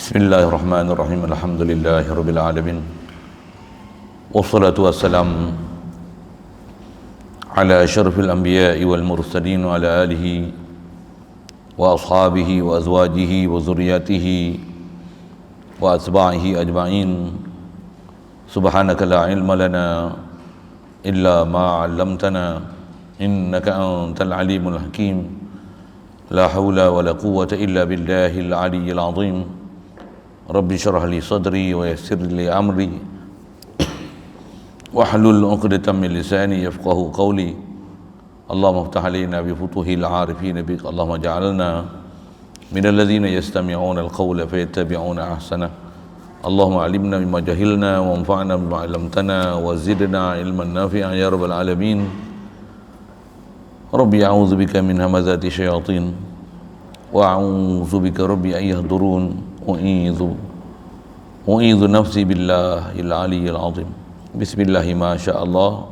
Bismillahirrahmanirrahim. Alhamdulillahirabbil alamin. Wassalatu wassalamu ala asyrafil anbiya'i wal mursalin wa ala alihi wa ashabihi wa azwajihi wa zurriyyatihi wa atba'ihi ajma'in. Subhanaka la ilma lana illa ma 'allamtana innaka antal alimul hakim. La haula wa la quwwata illa billahil aliyyil azim. Rabbi syrah li sadri wa yassir li amri wahlul 'uqdatam min lisani yafqahu qawli. Allahumma iftah alaina bi futuhil 'arifin bik. Allahumma ja'alna minal ladzina yastami'una al-qawla fayattabi'una ahsana. Allahumma 'allimna mimma jahilna wa anfa'na bima 'allamtana wa zidna ilman nafi'an ya rabbal alamin. Rabbi a'udzu bika min hamazati syayatin wa a'udzu bika rabbi an yahdurun. U'idhu nafsi billahil aliyyil azim. Bismillahi ma sya'allah.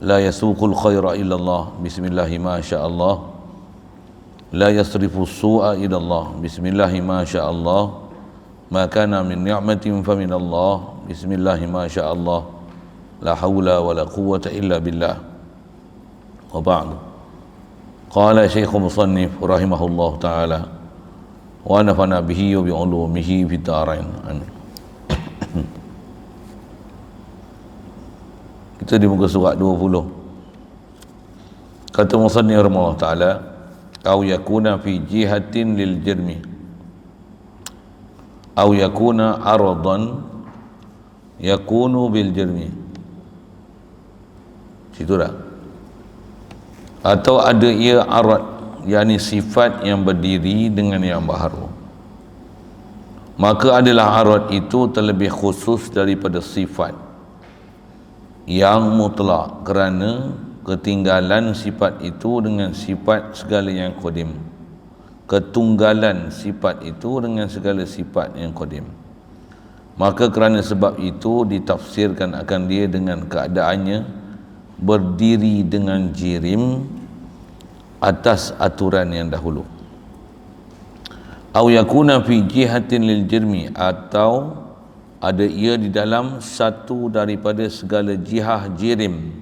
La yasuqul khaira illallah. Bismillahi ma sya'allah. La yasrifu su'a illallah. Bismillahi ma sya'allah. Ma kana min ni'matin fa minallah. Bismillahi ma sya'allah. La hawla wa la quwwata illa billah. Wa ba'du. Qala Syekhul Musannif rahimahullah ta'ala wa nafa'na bihi wa bi'ulumihi fid dharain. Amin. Kita di muka surat 20. Kata musannif rahimahullah taala, au yakuna fi jihatin lil jirmi au yakuna aradan yakunu bil jirmi. Situ dah. Atau ada ia arad, yakni sifat yang berdiri dengan yang baharu, maka adalah arad itu terlebih khusus daripada sifat yang mutlak, kerana ketinggalan sifat itu dengan sifat segala yang qadim, ketunggalan sifat itu dengan segala sifat yang qadim. Maka kerana sebab itu ditafsirkan akan dia dengan keadaannya berdiri dengan jirim atas aturan yang dahulu. Au yakuna fi jihatin lil jirmi, atau ada ia di dalam satu daripada segala jihah jirim.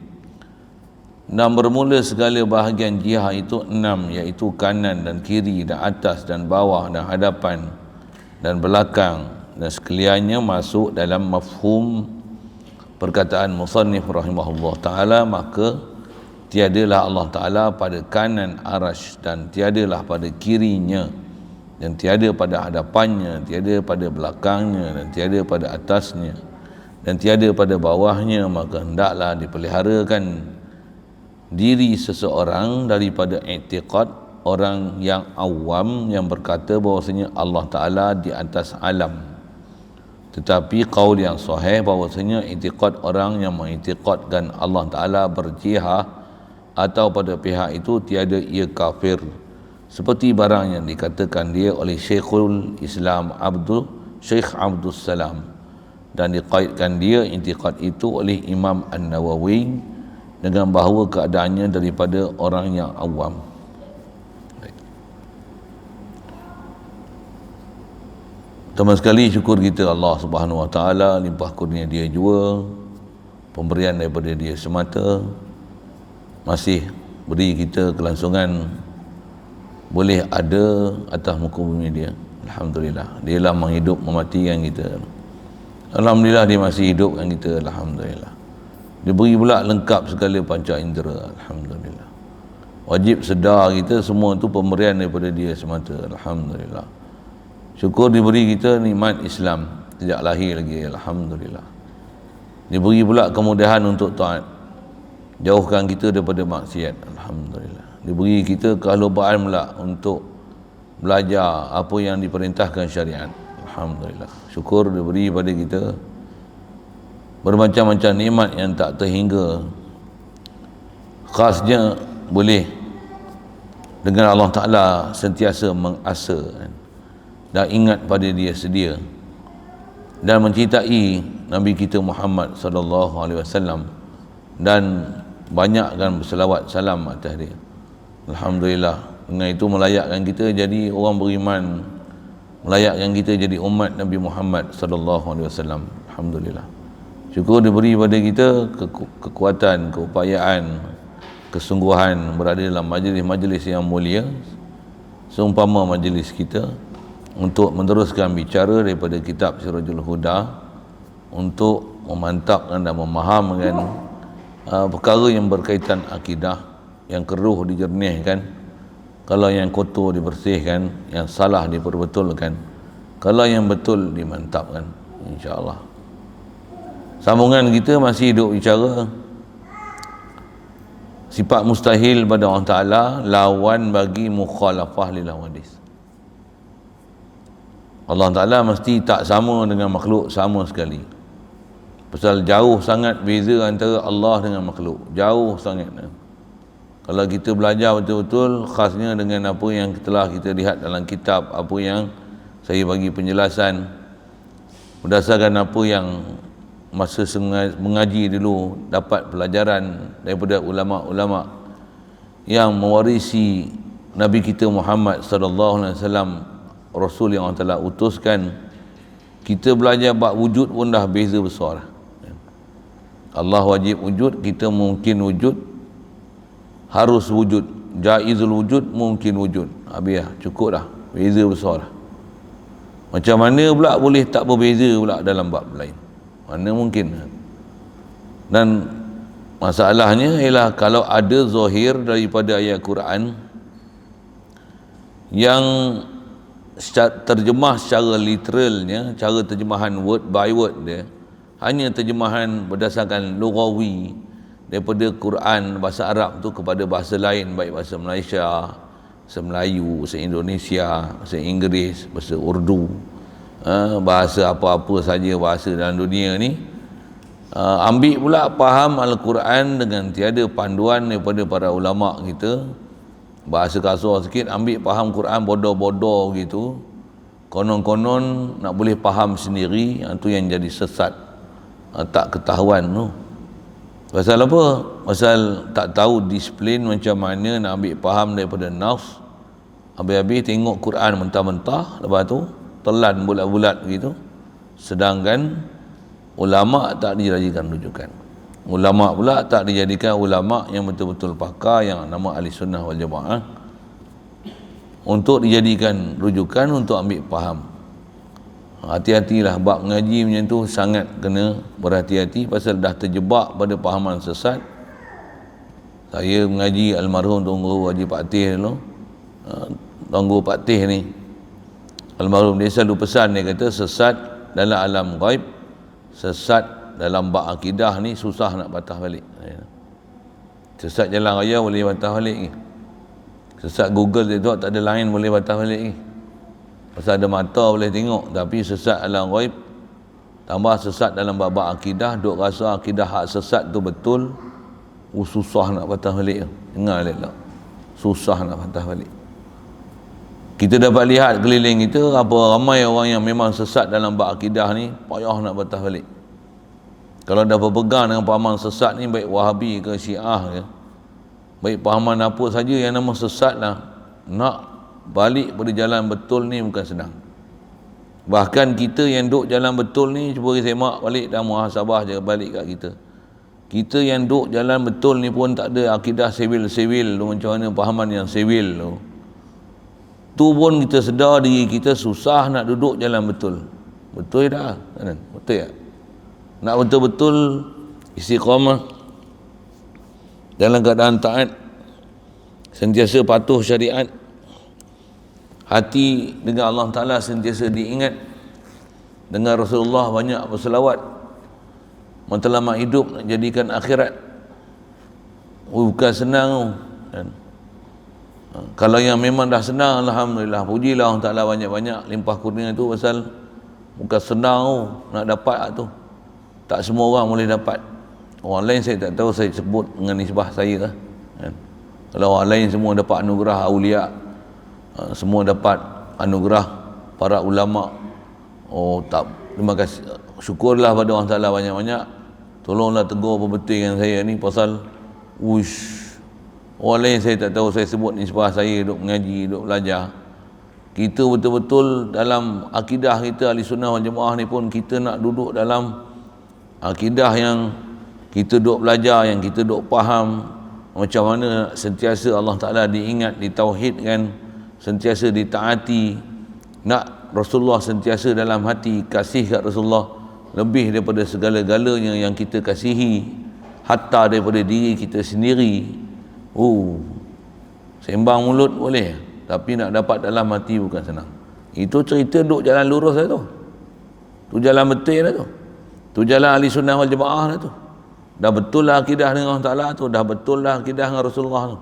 Dan bermula segala bahagian jihah itu 6, iaitu kanan dan kiri dan atas dan bawah dan hadapan dan belakang, dan sekaliannya masuk dalam mafhum perkataan musannif rahimahullah ta'ala. Maka tiadalah Allah Ta'ala pada kanan arasy, dan tiadalah pada kirinya, dan tiada pada hadapannya, tiada pada belakangnya, dan tiada pada atasnya, dan tiada pada bawahnya. Maka hendaklah dipeliharakan diri seseorang daripada i'tiqad orang yang awam yang berkata bahawasanya Allah Ta'ala di atas alam. Tetapi qaul yang sahih bahawasanya i'tiqad orang yang mengiktikadkan Allah Ta'ala berjihah atau pada pihak itu tiada ia kafir, seperti barang yang dikatakan dia oleh Syekhul Islam Syekh Abdul Salam, dan dikaitkan dia i'tiqad itu oleh Imam An-Nawawi dengan bahawa keadaannya daripada orang yang awam. Teman sekali, syukur kita Allah Subhanahu Wa Taala, limpah kurnia dia jua, pemberian daripada dia semata, masih beri kita kelangsungan boleh ada atas muka bumi dia. Alhamdulillah, dia lah menghidup mematikan kita. Alhamdulillah, dia masih hidupkan kita. Alhamdulillah, dia beri pula lengkap segala panca indera. Alhamdulillah, wajib sedar kita semua itu pemberian daripada dia semata. Alhamdulillah, syukur diberi kita nikmat Islam sejak lahir lagi. Alhamdulillah, diberi pula kemudahan untuk taat, jauhkan kita daripada maksiat. Alhamdulillah, diberi kita kehalubaan pula untuk belajar apa yang diperintahkan syariat. Alhamdulillah, syukur diberi pada kita bermacam-macam nikmat yang tak terhingga. Khasnya boleh dengan Allah Ta'ala sentiasa mengasa dan ingat pada dia sedia, dan mencintai Nabi kita Muhammad sallallahu alaihi wasallam, dan banyakkan berselawat salam atas dia. Alhamdulillah, dengan itu melayakkan kita jadi orang beriman melayakkan kita jadi umat Nabi Muhammad sallallahu alaihi wasallam. Alhamdulillah. Syukur diberi pada kita kekuatan, keupayaan, kesungguhan berada dalam majlis-majlis yang mulia seumpama majlis kita untuk meneruskan bicara daripada kitab Sirajul Huda untuk memantapkan dan memahamkan perkara yang berkaitan akidah, yang keruh dijernihkan, kalau yang kotor dibersihkan, yang salah diperbetulkan, kalau yang betul dimantapkan, insya-Allah. Sambungan kita masih duk bicara sifat mustahil pada Allah Ta'ala, lawan bagi mukhalafah lil hawadis. Allah Ta'ala mesti tak sama dengan makhluk sama sekali. Pasal jauh sangat beza antara Allah dengan makhluk, jauh sangat. Kalau kita belajar betul-betul, khasnya dengan apa yang telah kita lihat dalam kitab, apa yang saya bagi penjelasan berdasarkan apa yang masa mengaji dulu dapat pelajaran daripada ulama-ulama yang mewarisi Nabi kita Muhammad sallallahu alaihi wasallam, Rasul yang Allah telah utuskan. Kita belajar bab wujud pun dah beza besar. Allah wajib wujud, kita mungkin wujud, harus wujud, jaizul wujud, mungkin wujud. Habis dah, cukup dah, beza besar dah. Macam mana pula boleh tak berbeza pula dalam bab lain? Mana mungkin? Dan masalahnya ialah kalau ada zahir daripada ayat Quran yang terjemah secara literalnya, cara terjemahan word by word dia, hanya terjemahan berdasarkan lughawi daripada Quran bahasa Arab tu kepada bahasa lain, baik bahasa Malaysia, bahasa Melayu, bahasa Indonesia, bahasa Inggeris, bahasa Urdu, bahasa apa-apa saja bahasa dalam dunia ni, ambil pula faham Al-Quran dengan tiada panduan daripada para ulama kita, bahasa kasar sikit, ambil faham Quran bodoh-bodoh gitu, konon-konon nak boleh faham sendiri, itu yang jadi sesat, tak ketahuan tu. Pasal apa? Pasal tak tahu disiplin macam mana nak ambil faham daripada nas. Habis-habis tengok Quran mentah-mentah, lepas tu telan bulat-bulat gitu. Sedangkan ulama tak dijadikan rujukan. Ulama pula tak dijadikan ulama yang betul-betul pakar, yang nama ahli sunnah wal jamaah, untuk dijadikan rujukan untuk ambil faham. Hati-hatilah bab mengaji macam tu, sangat kena berhati-hati pasal dah terjebak pada pahaman sesat. Saya mengaji almarhum Tunggu Haji Pak Tih dulu, Tunggu Pak Tih ni, almarhum dia selalu pesan, dia kata sesat dalam alam ghaib, sesat dalam bab akidah ni susah nak patah balik. Sesat jalan raya boleh patah balik ni, sesat Google dia tu tak ada lain boleh patah balik ni. Pasal ada mata boleh tengok, tapi sesat alam ghaib tambah sesat dalam bab akidah, duk rasa akidah hak sesat tu betul, susah nak patah balik. Dengar elok, susah nak patah balik. Kita dapat lihat keliling kita, apa ramai orang yang memang sesat dalam bab akidah ni, payah nak patah balik. Kalau dah berpegang dengan pahaman sesat ni, baik Wahabi ke Syiah ke, baik pahaman apa saja yang nama sesat lah, nak balik pada jalan betul ni bukan senang. Bahkan kita yang duk jalan betul ni, cuba semak balik dan muhasabah je balik kat kita. Kita yang duk jalan betul ni pun tak ada akidah sewil-sewil tu, macam mana pahaman yang sewil tu. Tu pun kita sedar diri kita susah nak duduk jalan betul. Betul tak? Betul tak? Nak betul-betul istiqamah dalam keadaan taat, sentiasa patuh syariat, hati dengan Allah Ta'ala sentiasa diingat, dengan Rasulullah banyak berselawat, matlamat hidup nak jadikan akhirat. Bukan senang kan? Kalau yang memang dah senang, alhamdulillah, pujilah Allah Ta'ala banyak-banyak limpah kurnia tu, pasal bukan senang nak dapat tu. Tak semua orang boleh dapat. Orang lain saya tak tahu, saya sebut dengan nisbah saya lah kan? Kalau orang lain semua dapat anugerah aulia, semua dapat anugerah para ulama, oh tak, terima kasih, syukurlah pada Allah Ta'ala banyak-banyak. Tolonglah tegur perbetulkan saya ni, pasal orang lain saya tak tahu, saya sebut nisbah saya duk mengaji, duk belajar, Kita betul-betul dalam akidah kita Ahli Sunnah wal Jamaah ni pun kita nak duduk dalam akidah yang kita duk belajar, yang kita duk faham macam mana sentiasa Allah Ta'ala diingat, ditauhidkan, sentiasa ditaati, nak Rasulullah sentiasa dalam hati, kasih kat Rasulullah lebih daripada segala-galanya yang kita kasihi, hatta daripada diri kita sendiri. Sembang mulut boleh, tapi nak dapat dalam hati bukan senang. Itu cerita duk jalan lurus lah tu. Tu jalan betul lah tu. Tu jalan Ahli Sunnah wal Jamaah lah tu. Dah betul lah akidah dengan Allah Ta'ala tu, dah betul lah akidah dengan Rasulullah tu.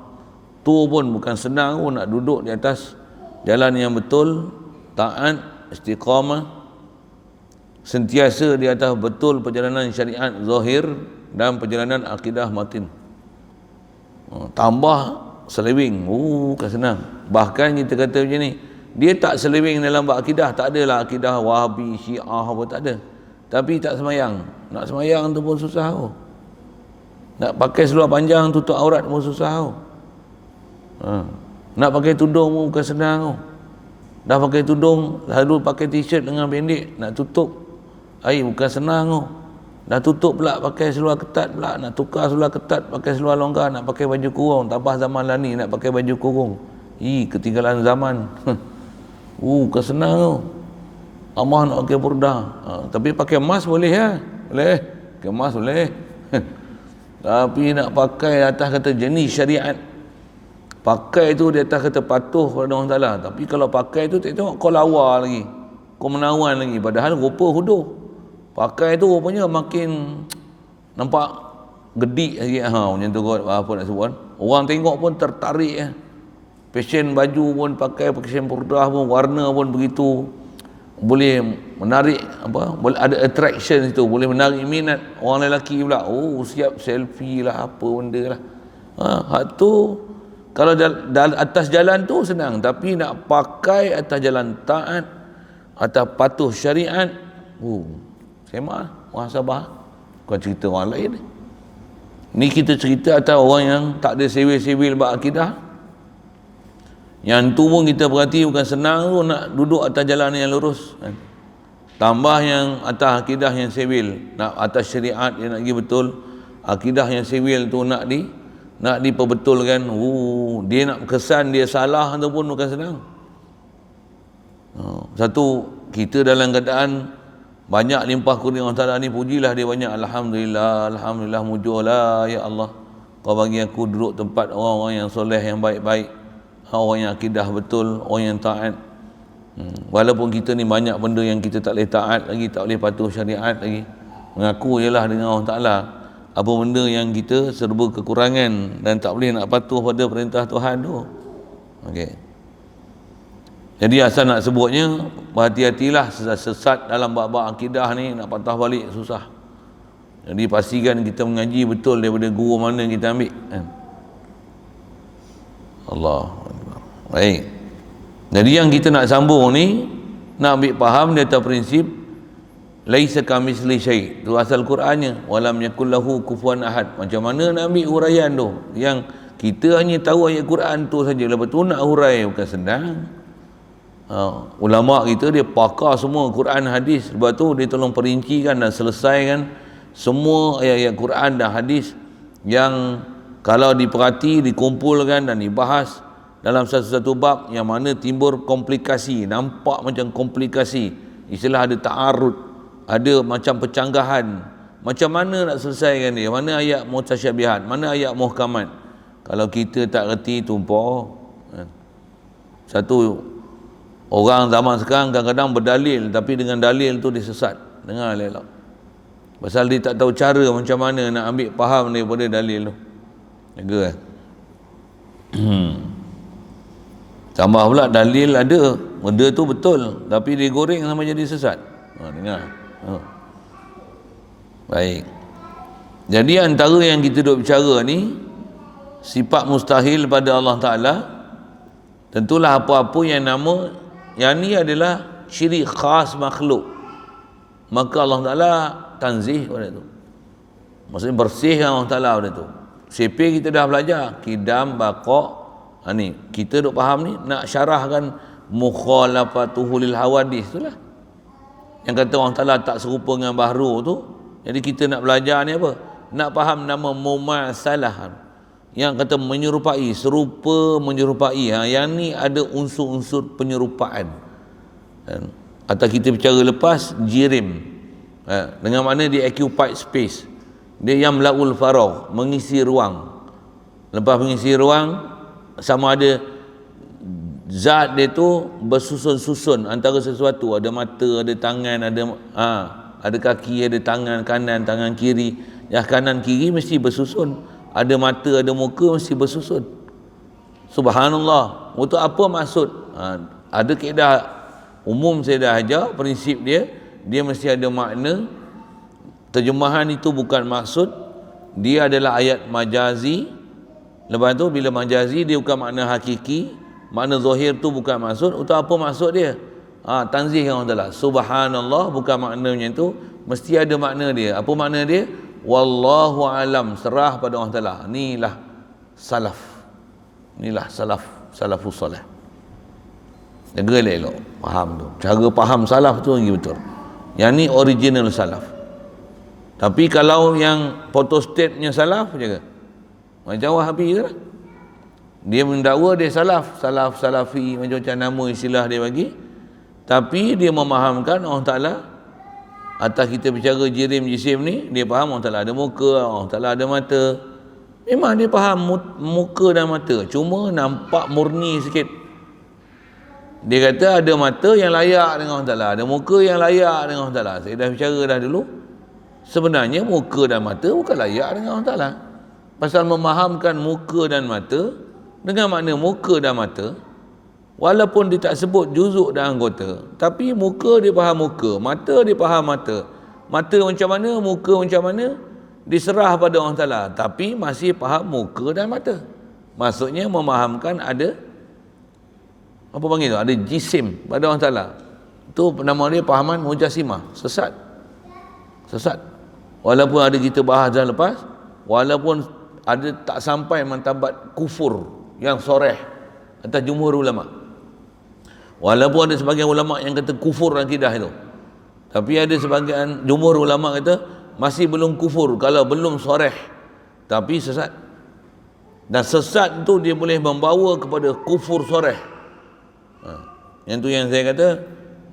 Tu pun bukan senang pun nak duduk di atas jalan yang betul, taat, istiqamah, sentiasa di atas betul perjalanan syariat zahir dan perjalanan akidah batin. Tambah selewing, bukan senang. Bahkan kita kata macam ni, dia tak selewing dalam bab akidah, tak adalah akidah Wahabi, Syiah apa, tak ada. Tapi tak semayang. Nak semayang tu pun susah tau. Nak pakai seluar panjang tutup aurat pun susah tau. Nak pakai tudung pun bukan senang tau. Dah pakai tudung, lalu pakai t-shirt dengan pendek, nak tutup air bukan senang tau. Dah tutup pula pakai seluar ketat pula, nak tukar seluar ketat pakai seluar longgar, nak pakai baju kurung, tambah zaman lah ni nak pakai baju kurung. Ketinggalan zaman. Bukan senang tau. Amah nak pakai burdah. Tapi pakai emas boleh ya? Boleh. Pakai emas boleh. Tapi nak pakai atas kata jenis syariat, pakai tu di atas kata patuh pada Allah Ta'ala. Tapi kalau pakai tu tengok kau lawa lagi, kau menawan lagi, padahal rupa huduh. Pakai tu rupanya makin nampak gedik lagi. Macam tu kot, apa nak sebut, orang tengok pun tertarik ya. Fashion baju pun pakai, fashion burdah pun, warna pun begitu, boleh menarik apa, boleh ada attraction situ, boleh menarik minat orang lelaki pula. Siap selfie lah, apa benda lah. Hak tu kalau atas jalan tu senang, tapi nak pakai atas jalan taat, atas patuh syariat, semak muhasabah. Bukan cerita orang lain ni, kita cerita atas orang yang tak ada sewil-sewil bab akidah. Yang tu pun kita perhati bukan senang tu nak duduk atas jalan yang lurus kan. Tambah yang atas akidah yang sewil, nak atas syariat yang nak pergi betul, akidah yang sewil tu nak diperbetulkan. Dia nak kesan dia salah tu pun bukan senang. Satu, kita dalam keadaan banyak limpah kurnia Allah Ta'ala ni, pujilah dia banyak. Alhamdulillah, Alhamdulillah, mujurlah ya Allah, kau bagi aku duduk tempat orang-orang yang soleh, yang baik-baik, orang yang akidah betul, orang yang taat. Walaupun kita ni banyak benda yang kita tak boleh taat lagi, tak boleh patuh syariat lagi, mengaku ialah dengan Allah Ta'ala. Apa benda yang kita serba kekurangan dan tak boleh nak patuh pada perintah Tuhan tu. Okey. Jadi asal nak sebutnya, berhati-hatilah sesat dalam bab-bab akidah ni, nak patah balik susah. Jadi pastikan kita mengaji betul daripada guru mana kita ambil kan? Allah. Baik. Jadi yang kita nak sambung ni, nak ambil faham dia atas prinsip laisa kamitsli syai'. Tu asal Qurannya, walam yakul lahu kufuwan ahad. Macam mana nak ambil huraian tu? Yang kita hanya tahu ayat Quran tu saja, lepas tu nak hurai bukan senang. Ulama kita dia pakar semua Quran hadis, lepas tu dia tolong perincikan dan selesaikan semua ayat-ayat Quran dan hadis yang kalau diperhati, dikumpulkan dan dibahas dalam satu-satu bab yang mana timbul komplikasi, nampak macam komplikasi, istilah ada ta'arud, ada macam pencanggahan, macam mana nak selesaikan dia, mana ayat mutasyabihat, mana ayat muhkamat. Kalau kita tak reti tumpah. Satu orang zaman sekarang kadang-kadang berdalil, tapi dengan dalil tu dia sesat. Dengar elok, pasal dia tak tahu cara macam mana nak ambil faham daripada dalil tu. Jaga tambah pula dalil ada, benda tu betul, tapi dia goreng sama jadi sesat. Dengar. Baik. Jadi antara yang kita duk bicara ni, sifat mustahil pada Allah Ta'ala, tentulah apa-apa yang nama yang ni adalah ciri khas makhluk, maka Allah Ta'ala tanzih pada tu, maksudnya bersih Allah Ta'ala pada tu. CP kita dah belajar Qidam, Baqa'. Ni kita duk faham ni, nak syarahkan mukhalafatuhu lil hawadis itulah. Yang kata Allah Ta'ala tak serupa dengan bahru tu. Jadi kita nak belajar ni apa? Nak faham nama mumasalah. Yang kata menyerupai, serupa menyerupai. Yang ni ada unsur-unsur penyerupaan. Atau kita bicara lepas, jirim. Dengan mana dia occupied space. Dia yang melaul faragh, mengisi ruang. Lepas mengisi ruang, sama ada zat dia tu bersusun-susun antara sesuatu, ada mata, ada tangan, ada kaki, ada tangan kanan, tangan kiri. Yang kanan kiri mesti bersusun, ada mata, ada muka mesti bersusun. Subhanallah. Untuk apa maksud? Ada kaedah umum saya dah ajar, prinsip dia mesti ada makna. Terjemahan itu bukan maksud, dia adalah ayat majazi. Lepas tu bila majazi dia bukan makna hakiki. Makna zahir tu bukan maksud. Untuk apa maksud dia? Tanzih Allah Ta'ala. Subhanallah bukan maknanya tu, mesti ada makna dia. Apa makna dia? Wallahu alam, serah pada Allah Ta'ala. Inilah salaf. Inilah salafus salih. Jaga elok faham tu. Cara faham salaf tu lagi betul. Yang ni original salaf. Tapi kalau yang photostat punya salaf, jaga. Macam Wahabi ke lah. Dia mendakwa dia salafi, macam-macam nama istilah dia bagi. Tapi dia memahamkan Allah Ta'ala atas kita bicara jirim jisim ni, dia faham Allah Ta'ala ada muka, Allah Ta'ala ada mata. Memang dia faham muka dan mata, cuma nampak murni sikit. Dia kata ada mata yang layak dengan Allah Ta'ala, ada muka yang layak dengan Allah Ta'ala. Saya dah bicara dah dulu, sebenarnya muka dan mata bukan layak dengan Allah Ta'ala. Pasal memahamkan muka dan mata dengan makna muka dan mata, walaupun dia tak sebut juzuk dan anggota, tapi muka dia faham muka, mata dia faham mata. Mata macam mana, muka macam mana, diserah pada Allah Ta'ala, tapi masih faham muka dan mata. Maksudnya memahamkan ada, apa panggil tu, ada jisim pada Allah Ta'ala. Itu nama dia pahaman mujasimah. Sesat. Walaupun ada kita bahas dah lepas, walaupun ada tak sampai martabat kufur yang soreh atas jumhur ulama. Walaupun ada sebagian ulama yang kata kufur akidah itu, tapi ada sebagian jumhur ulama kata masih belum kufur kalau belum soreh, tapi sesat. Dan sesat itu dia boleh membawa kepada kufur soreh. Yang tu yang saya kata,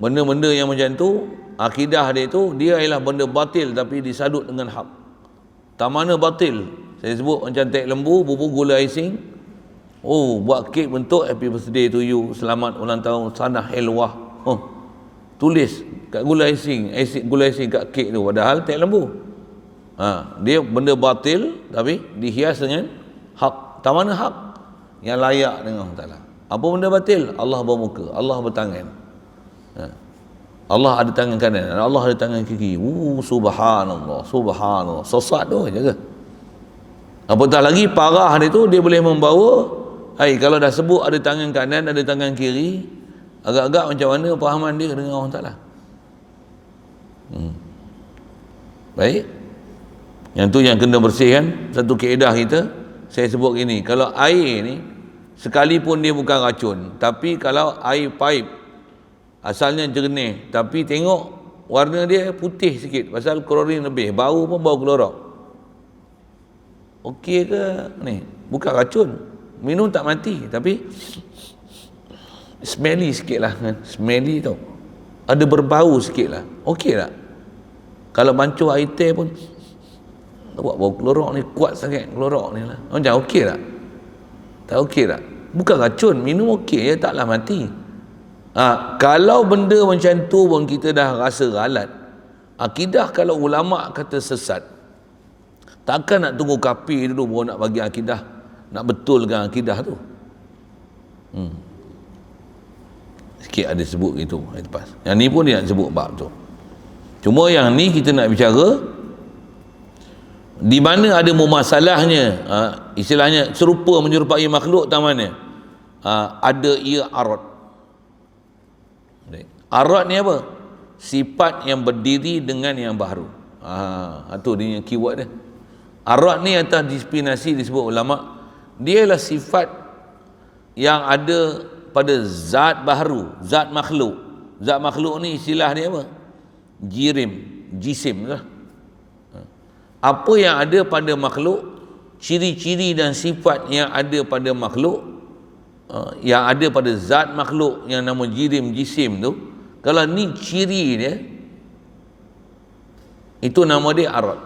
benda-benda yang macam tu, akidah dia tu, dia ialah benda batil tapi disadut dengan hak. Tak mana batil? Saya sebut macam tek lembu, bubur gula icing. Buat kek bentuk happy birthday to you, selamat ulang tahun, sanah elwah. Tulis kat gula icing, gula icing kat kek tu, padahal tek lembu. Dia benda batil tapi dihias dengan hak. Tak mana hak? Yang layak dengan Allah Ta'ala. Apa benda batil? Allah bermuka, Allah bertangan. Allah ada tangan kanan, Allah ada tangan kiri. Subhanallah. Sesat tu jaga. Apatah lagi parah dia tu, dia boleh membawa, kalau dah sebut ada tangan kanan, ada tangan kiri, agak-agak macam mana pahaman dia dengan Allah Ta'ala. Baik. Yang tu yang kena bersihkan. Satu kaedah kita, saya sebut gini, kalau air ni sekalipun dia bukan racun, tapi kalau air paip asalnya jernih, tapi tengok warna dia putih sikit pasal klorin lebih, bau pun bau klorok, okey ke ni? Bukan racun, minum tak mati, tapi smelly sikit lah, smelly tau, ada berbau sikit lah, okey tak? Kalau bancuh air teh pun buat bau klorok ni kuat sangat, klorok ni lah, macam okey tak? Tak okey tak? Bukan racun, minum okey je, taklah mati. Kalau benda macam tu pun kita dah rasa ralat, akidah kalau ulama kata sesat, takkan nak tunggu kafir dulu baru nak bagi akidah, nak betulkan akidah tu. Sikit ada sebut gitu lepas. Yang ni pun dia nak sebut bab tu. Cuma yang ni kita nak bicara di mana ada mumasalahnya, istilahnya serupa menyerupai makhluk tak mana? Ada ia arad. Arad ni apa? Sifat yang berdiri dengan yang baru. Itu dia keyword dia. Arad ni atas disiplinasi disebut ulama, dia ialah sifat yang ada pada zat baharu, zat makhluk. Zat makhluk ni istilah dia apa? Jisim lah. Apa yang ada pada makhluk, ciri-ciri dan sifat yang ada pada makhluk, yang ada pada zat makhluk yang nama jisim tu, kalau ni ciri dia, itu nama dia arad.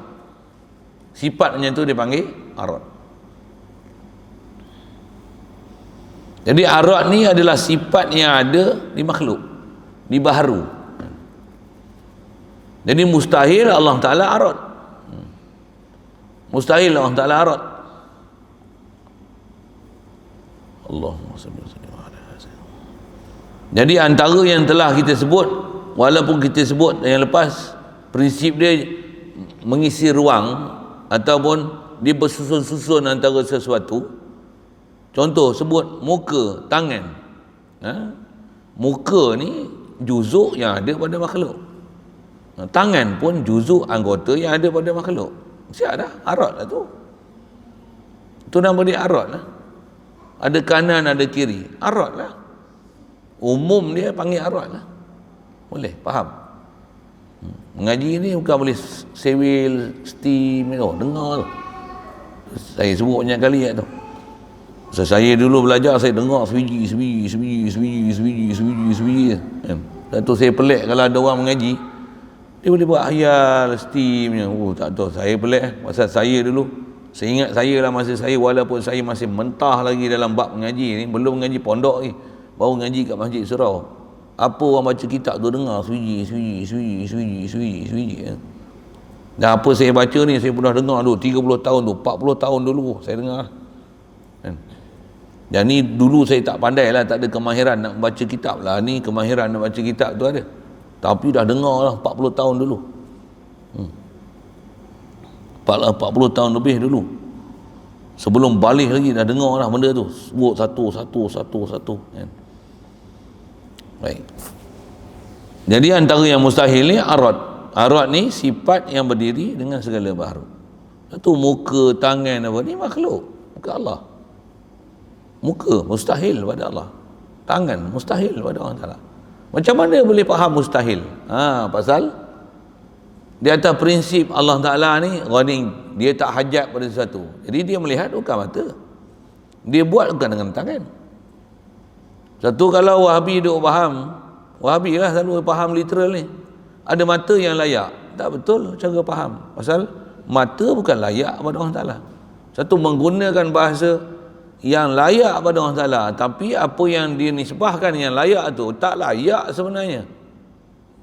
Sifatnya tu dipanggil arad. Jadi arad ni adalah sifat yang ada di makhluk, di baharu. Jadi mustahil Allah Ta'ala arad. Mustahil Allah Ta'ala arad. Allahumma salli wa sallim ala sayyidina. Jadi antara yang telah kita sebut, walaupun kita sebut yang lepas, prinsip dia mengisi ruang ataupun dia bersusun-susun antara sesuatu. Contoh sebut muka, tangan. Muka ni juzuk yang ada pada makhluk. Tangan pun juzuk anggota yang ada pada makhluk. Siap dah, arad lah tu. Itu nama dia arad lah. Ada kanan, ada kiri, arad lah. Umum dia panggil arad lah. Boleh, faham? Mengaji ni bukan boleh sewil, steam, dengar tu. Saya sebut banyak kali tu. Saya dulu belajar, saya dengar sebiji. Dan tu saya pelik kalau ada orang mengaji, dia boleh buat hayal, steamnya. Tak tahu, saya pelik. Pasal saya dulu, saya ingat saya lah masa saya, walaupun saya masih mentah lagi dalam bab mengaji ni, belum mengaji pondok ni, baru mengaji kat Masjid Surau. Apa orang baca kitab tu dengar sebiji. Dan apa saya baca ni, saya pernah dengar dulu 30 tahun tu, 40 tahun dulu saya dengar. Dan ni dulu saya tak pandai lah, tak ada kemahiran nak baca kitab lah. Ni kemahiran nak baca kitab tu ada, tapi dah dengar lah 40 tahun dulu. 40 tahun lebih dulu, sebelum balik lagi dah dengar lah benda tu, sebut satu kan? Baik. Jadi antara yang mustahil ni arad ni sifat yang berdiri dengan segala baharu. Satu muka, tangan apa ni makhluk, muka Allah. Muka mustahil pada Allah, tangan mustahil pada Allah Ta'ala. Macam mana boleh faham mustahil? Pasal di atas prinsip Allah Ta'ala ni ghani, dia tak hajat pada sesuatu. Jadi dia melihat bukan mata, dia buat bukan dengan tangan. Satu, kalau Wahabi duk faham, Wahabi lah selalu faham literal ni, ada mata yang layak. Tak betul cara faham. Pasal mata bukan layak pada Allah Ta'ala. Satu, menggunakan bahasa yang layak pada Allah Ta'ala, tapi apa yang dia nisbahkan yang layak tu tak layak sebenarnya.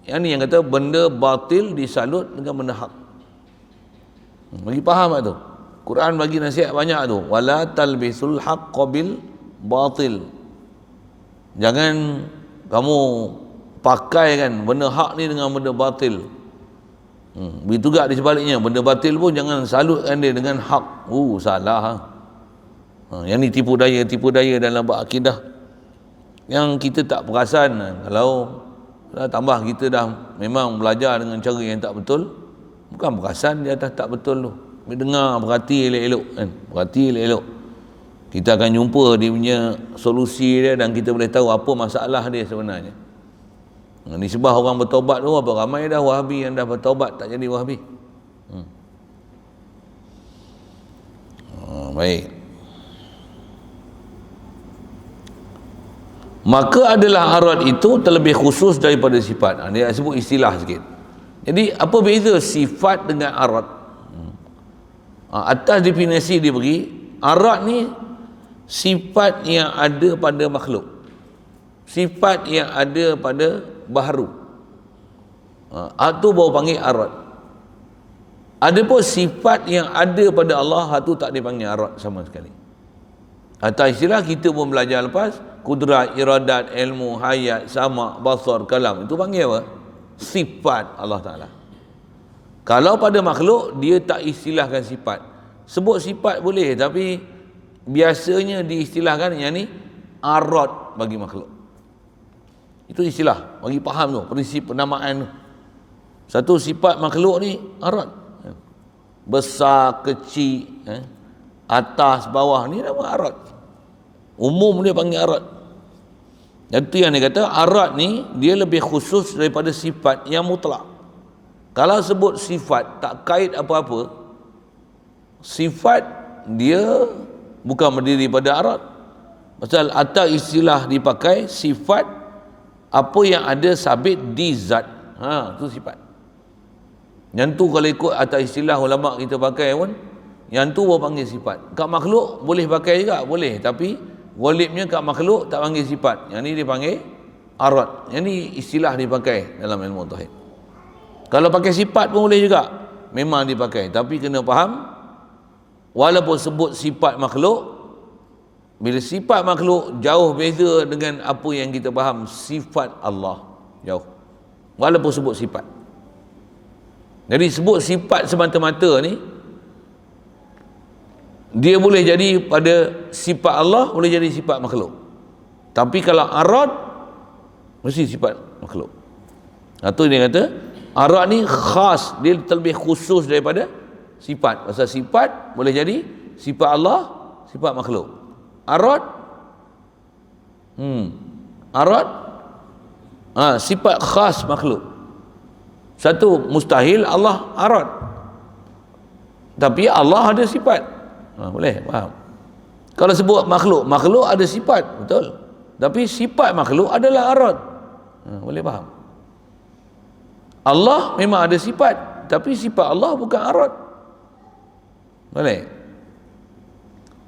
Yang ni yang kata benda batil disalut dengan benda hak. Bagi faham tak tu? Quran bagi nasihat banyak tu. Wala talbisul haqqa bil batil. Jangan kamu pakaikan benda hak ni dengan benda batil. Begitu juga di sebaliknya, benda batil pun jangan salutkan dia dengan hak. Salah. Yang ni tipu daya dalam bab akidah yang kita tak perasan. Kalau tambah kita dah memang belajar dengan cara yang tak betul, bukan perasan di atas tak betul tu. Dengar, perhati elok-elok kan, perhati elok-elok, kita akan jumpa dia punya solusi dia dan kita boleh tahu apa masalah dia sebenarnya. Nisbah orang bertaubat tu, apa ramai dah Wahabi yang dah bertaubat tak jadi Wahabi. Baik. Maka adalah arad itu terlebih khusus daripada sifat. Dia sebut istilah sikit. Jadi apa beza sifat dengan arad? Atas definisi dia beri, arad ni sifat yang ada pada makhluk, sifat yang ada pada baharu. Itu baru panggil arad. Ada pun sifat yang ada pada Allah, itu tak dipanggil arad sama sekali. Atas istilah kita pun belajar lepas, kudrat, iradat, ilmu, hayat, sama, basar, kalam, itu panggil apa? Sifat Allah Ta'ala. Kalau pada makhluk, dia tak istilahkan sifat. Sebut sifat boleh, tapi biasanya diistilahkan yang ni arad bagi makhluk. Itu istilah, bagi faham tu, prinsip penamaan tu. Satu, sifat makhluk ni arad. Besar, kecil, atas, bawah, ni nama arad. Umum dia panggil arad. Itu yang dia kata arad ni dia lebih khusus daripada sifat yang mutlak. Kalau sebut sifat tak kait apa-apa, sifat dia bukan berdiri pada arad. Pasal atas istilah dipakai sifat apa yang ada sabit di zat. Itu sifat. Yang tu kalau ikut atas istilah ulama kita pakai pun, yang tu baru panggil sifat. Kat makhluk boleh pakai juga, boleh. Tapi ghalibnya kat makhluk tak panggil sifat. Yang ni dia panggil arad. Yang ni istilah dipakai dalam ilmu tauhid. Kalau pakai sifat pun boleh juga, memang dipakai. Tapi kena faham, walaupun sebut sifat makhluk, bila sifat makhluk jauh beza dengan apa yang kita faham sifat Allah, jauh. Walaupun sebut sifat. Jadi sebut sifat semata-mata ni, dia boleh jadi pada sifat Allah, boleh jadi sifat makhluk. Tapi kalau arad, mesti sifat makhluk. Itu dia kata arad ni khas, dia lebih khusus daripada sifat. Pasal sifat boleh jadi sifat Allah, sifat makhluk. Arad arad sifat khas makhluk. Satu mustahil Allah arad, tapi Allah ada sifat. Boleh faham. Kalau sebut makhluk, makhluk ada sifat, betul, tapi sifat makhluk adalah arad. Boleh faham. Allah memang ada sifat, tapi sifat Allah bukan arad. Boleh.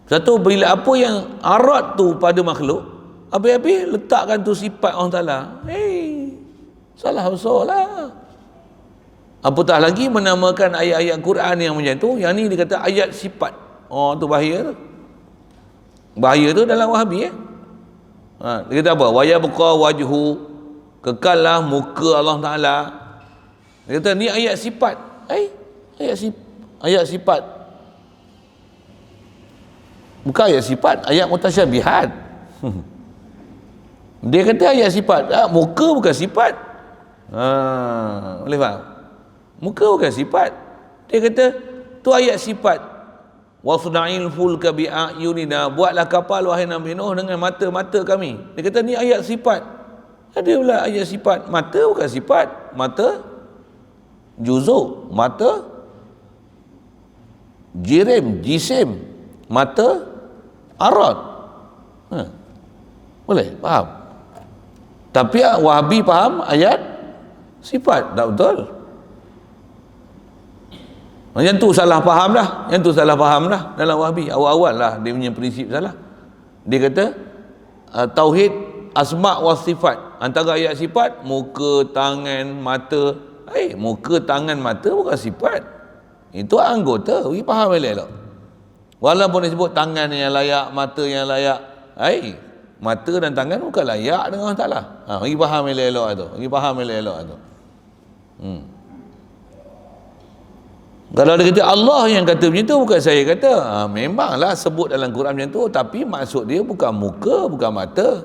Satu, bila apa yang arad tu pada makhluk, habis-habis letakkan tu sifat Allah Ta'ala, salah besar lah. Apatah lagi menamakan ayat-ayat Quran yang macam tu, yang ni dia kata ayat sifat. Tu bahaya tu. Bahaya tu dalam Wahabi dia kata apa? Wa yabqa wajhu, kekallah muka Allah Ta'ala. Dia kata ni ayat sifat. Ayat sifat. Bukan ayat sifat, ayat mutasyabihat. Dia kata ayat sifat. Muka bukan sifat. Boleh faham? Muka bukan sifat. Dia kata tu ayat sifat. Wasna'il fulka bi'ayunina, buatlah kapal wahai Nabi Nuh dengan mata-mata kami. Dia kata ni ayat sifat. Ada pula ayat sifat. Mata bukan sifat. Mata juzuk, mata jisim, mata arad. Boleh faham. Tapi Wahabi faham ayat sifat. Tak betul. Yang tu salah faham dah. Yang tu salah faham dah dalam Wahabi. Awal-awal lah dia punya prinsip salah. Dia kata tauhid asma' wa sifat. Antara ayat sifat, muka, tangan, mata. Muka, tangan, mata bukan sifat. Itu anggota. Pergi faham elok. Walaupun disebut tangan yang layak, mata yang layak, mata dan tangan bukan layak dengan Allah Ta'ala. Pergi faham elok tu. Pergi faham elok tu. Kalau dia kata Allah yang kata macam tu, bukan saya kata. Memanglah sebut dalam Quran macam tu, tapi maksud dia bukan muka, bukan mata.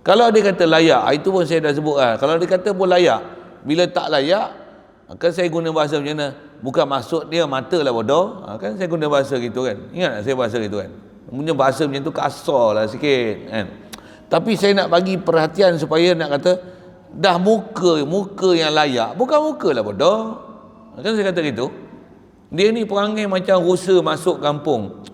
Kalau dia kata layak, itu pun saya dah sebut. Kalau dia kata pun layak, bila tak layak, kan saya guna bahasa macam mana? Bukan maksud dia mata lah bodoh. Kan saya guna bahasa gitu kan. Ingat tak saya bahasa gitu kan? Punya bahasa macam tu kasar lah sikit kan. Tapi saya nak bagi perhatian supaya nak kata dah muka yang layak, bukan muka lah bodoh. Kan saya kata gitu. Dia ni perangai macam rusa masuk kampung.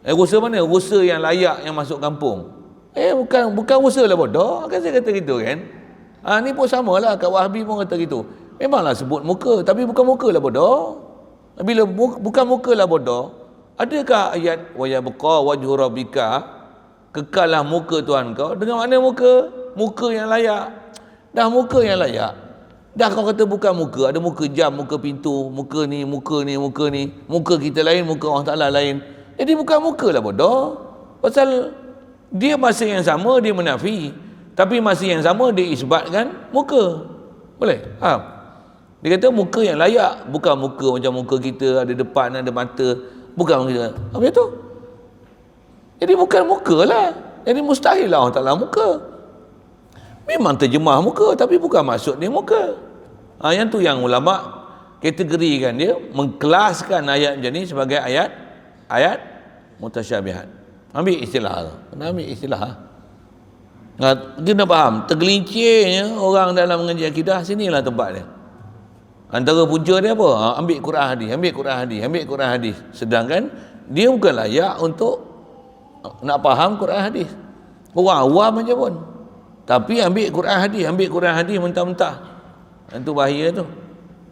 Rusa mana? Rusa yang layak yang masuk kampung. Bukan rusa lah bodoh. Kan saya kata gitu kan. Ni pun sama lah, kat Wahabi pun kata gitu. Memanglah sebut muka, tapi bukan muka lah bodoh. Bila bukan muka lah bodoh, adakah ayat wa yabqa wajhu rabbika, kekallah muka Tuhan kau, dengan mana muka? Muka yang layak. Dah muka yang layak. Dah kau kata bukan muka, ada muka jam, muka pintu, muka ni, muka kita lain, muka Allah Ta'ala lain. Jadi bukan muka lah bodoh. Pasal dia masa yang sama dia menafi, tapi masa yang sama dia isbatkan muka. Boleh? Faham? Dia kata muka yang layak, bukan muka macam muka kita ada depan, ada mata, bukan kita. Apa itu? Jadi bukan muka lah. Jadi mustahil lah Allah Ta'ala muka. Memang terjemah muka, tapi bukan maksud dia muka. Yang tu yang ulama kategorikan dia, mengkelaskan ayat macam ni sebagai ayat mutasyabihat. Ambil istilah tu. Kena ambil istilah. Kena faham, tergelincirnya orang dalam mengaji akidah, sinilah tempat dia. Antara punca dia apa? Ambil Quran hadis, ambil Quran hadis, ambil Quran hadis. Sedangkan dia bukan layak untuk nak faham Quran hadis. Orang awam aja pun. Tapi ambil Quran hadis mentah-mentah. Itu bahaya tu.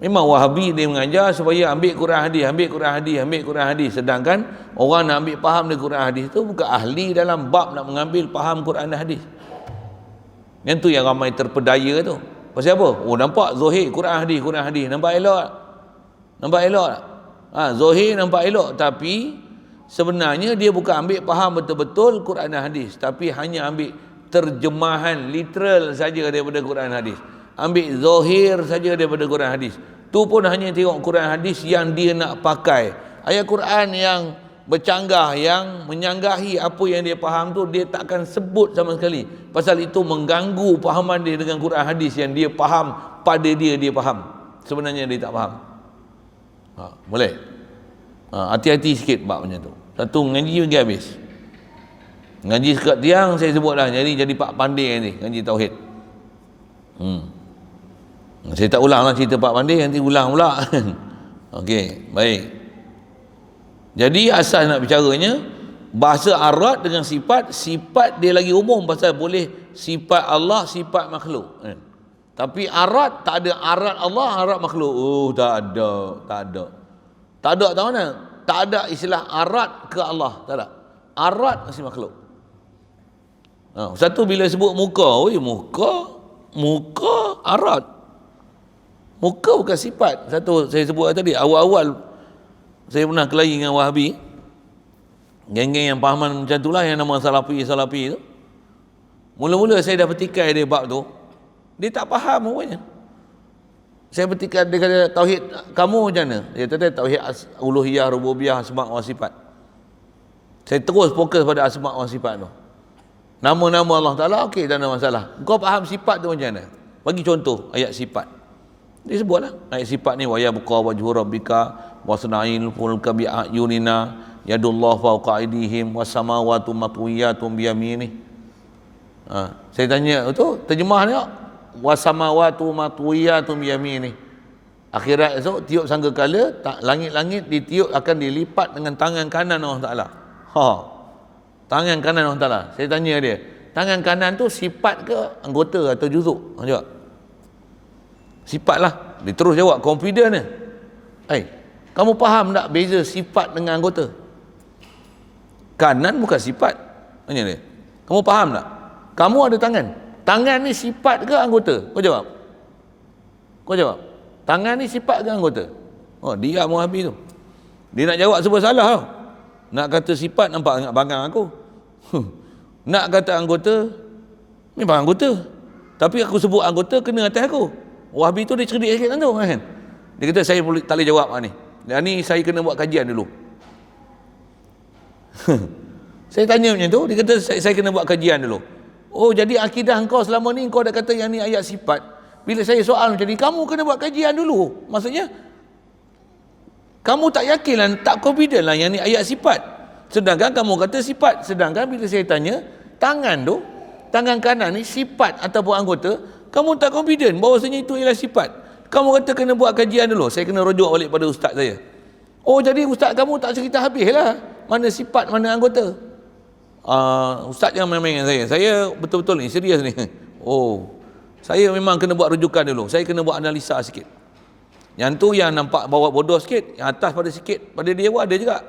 Memang Wahabi dia mengajar supaya ambil Quran hadis, ambil Quran hadis, ambil Quran hadis. Sedangkan orang nak ambil faham dari Quran hadis tu bukan ahli dalam bab nak mengambil faham Quran dan hadis. Yang tu yang ramai terpedaya tu. Pasal apa? Oh, nampak Zohir Quran hadis. Nampak elok tak? Nampak elok tak? Zohir nampak elok, tapi sebenarnya dia bukan ambil faham betul-betul Quran dan hadis, tapi hanya ambil terjemahan literal saja daripada Quran dan hadis. Ambil Zohir saja daripada Quran hadis. Tu pun hanya tengok Quran hadis yang dia nak pakai. Ayat Quran yang bercanggah, yang menyanggahi apa yang dia faham tu, dia takkan sebut sama sekali. Pasal itu mengganggu fahaman dia dengan Quran hadis yang dia faham, pada dia faham. Sebenarnya dia tak faham. Boleh? Hati-hati sikit bab macam tu. Satu, ngaji pergi habis. Ngaji sekat tiang saya sebut dah, jadi Pak Pandai ni, ngaji tauhid. Saya tak ulang lah cerita Pak Pandai, nanti ulang pula. Okey, baik. Jadi asal nak bicaranya, bahasa Arab dengan sifat dia lagi umum, pasal boleh sifat Allah, sifat makhluk. Tapi Arab tak ada Arab Allah, Arab makhluk. Oh, tak ada. Tak ada tahu mana? Tak ada istilah Arab ke Allah, tak ada. Arab mesti makhluk. Satu bila sebut muka, muka Arab. Muka bukan sifat. Satu saya sebut tadi, awal-awal saya pernah kelahi dengan Wahabi, geng-geng yang pahaman macam itulah, yang nama Salafi tu. Mula-mula saya dah petikai dia bab tu, dia tak faham rupanya. Saya petikai, dia kata tauhid kamu macam mana? Dia kata tauhid uluhiyah, rububiyah, asma' wa sifat. Saya terus fokus pada asma' wa sifat tu. Nama-nama Allah Ta'ala, okey, tak ada masalah. Kau faham sifat tu macam mana? Bagi contoh ayat sifat. Dia sebutlah ayat sifat ni, wa yabqa wajhu rabbika wasna'il fulka bi ayunina yadullah fawqa aydihim wasamawati matwiyatun bi yaminih. Saya tanya tu terjemah dia, wasamawati matwiyatun bi yaminih. Akhirat esok tiup sangkakala, langit-langit ditiup akan dilipat dengan tangan kanan Allah Taala. Tangan kanan Allah Taala. Saya tanya dia, tangan kanan tu sifat ke anggota atau juzuk? Jawab. Sifat lah. Dia terus jawab, confident dia. Kamu faham tak beza sifat dengan anggota? Kanan bukan sifat. Tanya dia, kamu faham tak? Kamu ada tangan. Tangan ni sifat ke anggota? Kau jawab. Tangan ni sifat ke anggota? Dia Wahabi tu. Dia nak jawab sebab salah tau. Nak kata sifat nampak ingat bangang aku. Nak kata anggota, memang anggota. Tapi aku sebut anggota kena atas aku. Wahabi tu dia cerdik sikit tu kan. Dia kata saya tak boleh jawab ni. Dan ni saya kena buat kajian dulu. Saya tanya macam tu, dia kata saya kena buat kajian dulu. Oh, jadi akidah engkau selama ni engkau dah kata yang ni ayat sifat. Bila saya soal macam ni, kamu kena buat kajian dulu. Maksudnya kamu tak yakin lah, tak confident lah yang ni ayat sifat. Sedangkan kamu kata sifat. Sedangkan bila saya tanya, tangan tu, tangan kanan ni sifat ataupun anggota, kamu tak confident bahawasanya itu ialah sifat. Kamu kata kena buat kajian dulu. Saya kena rujuk balik pada ustaz saya. Oh, jadi ustaz kamu tak cerita habis lah mana sifat, mana anggota. Ustaz jangan main-main dengan saya. Saya betul-betul ni, serius ni. Oh, saya memang kena buat rujukan dulu. Saya kena buat analisa sikit. Yang tu yang nampak bawa bodoh sikit, yang atas pada sikit, pada dia pun ada juga.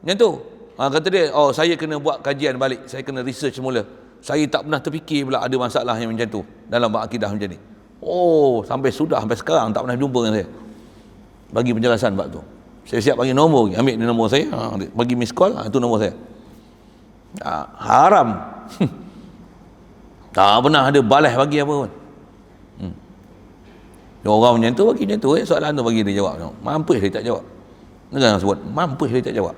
Yang tu. Kata dia, saya kena buat kajian balik. Saya kena research semula. Saya tak pernah terfikir pula ada masalah yang macam tu dalam bab akidah macam ni. Oh, sampai sekarang tak pernah jumpa dengan saya. Bagi penjelasan bab tu. Saya siap bagi nombor, ambil dia nombor saya, bagi miss call, itu nombor saya. Haram. Tak pernah ada balas bagi apa pun. Orang macam tu bagi macam tu, soalan tu bagi dia jawab. Mampus dia tak jawab. Dengar sebut, mampus dia tak jawab.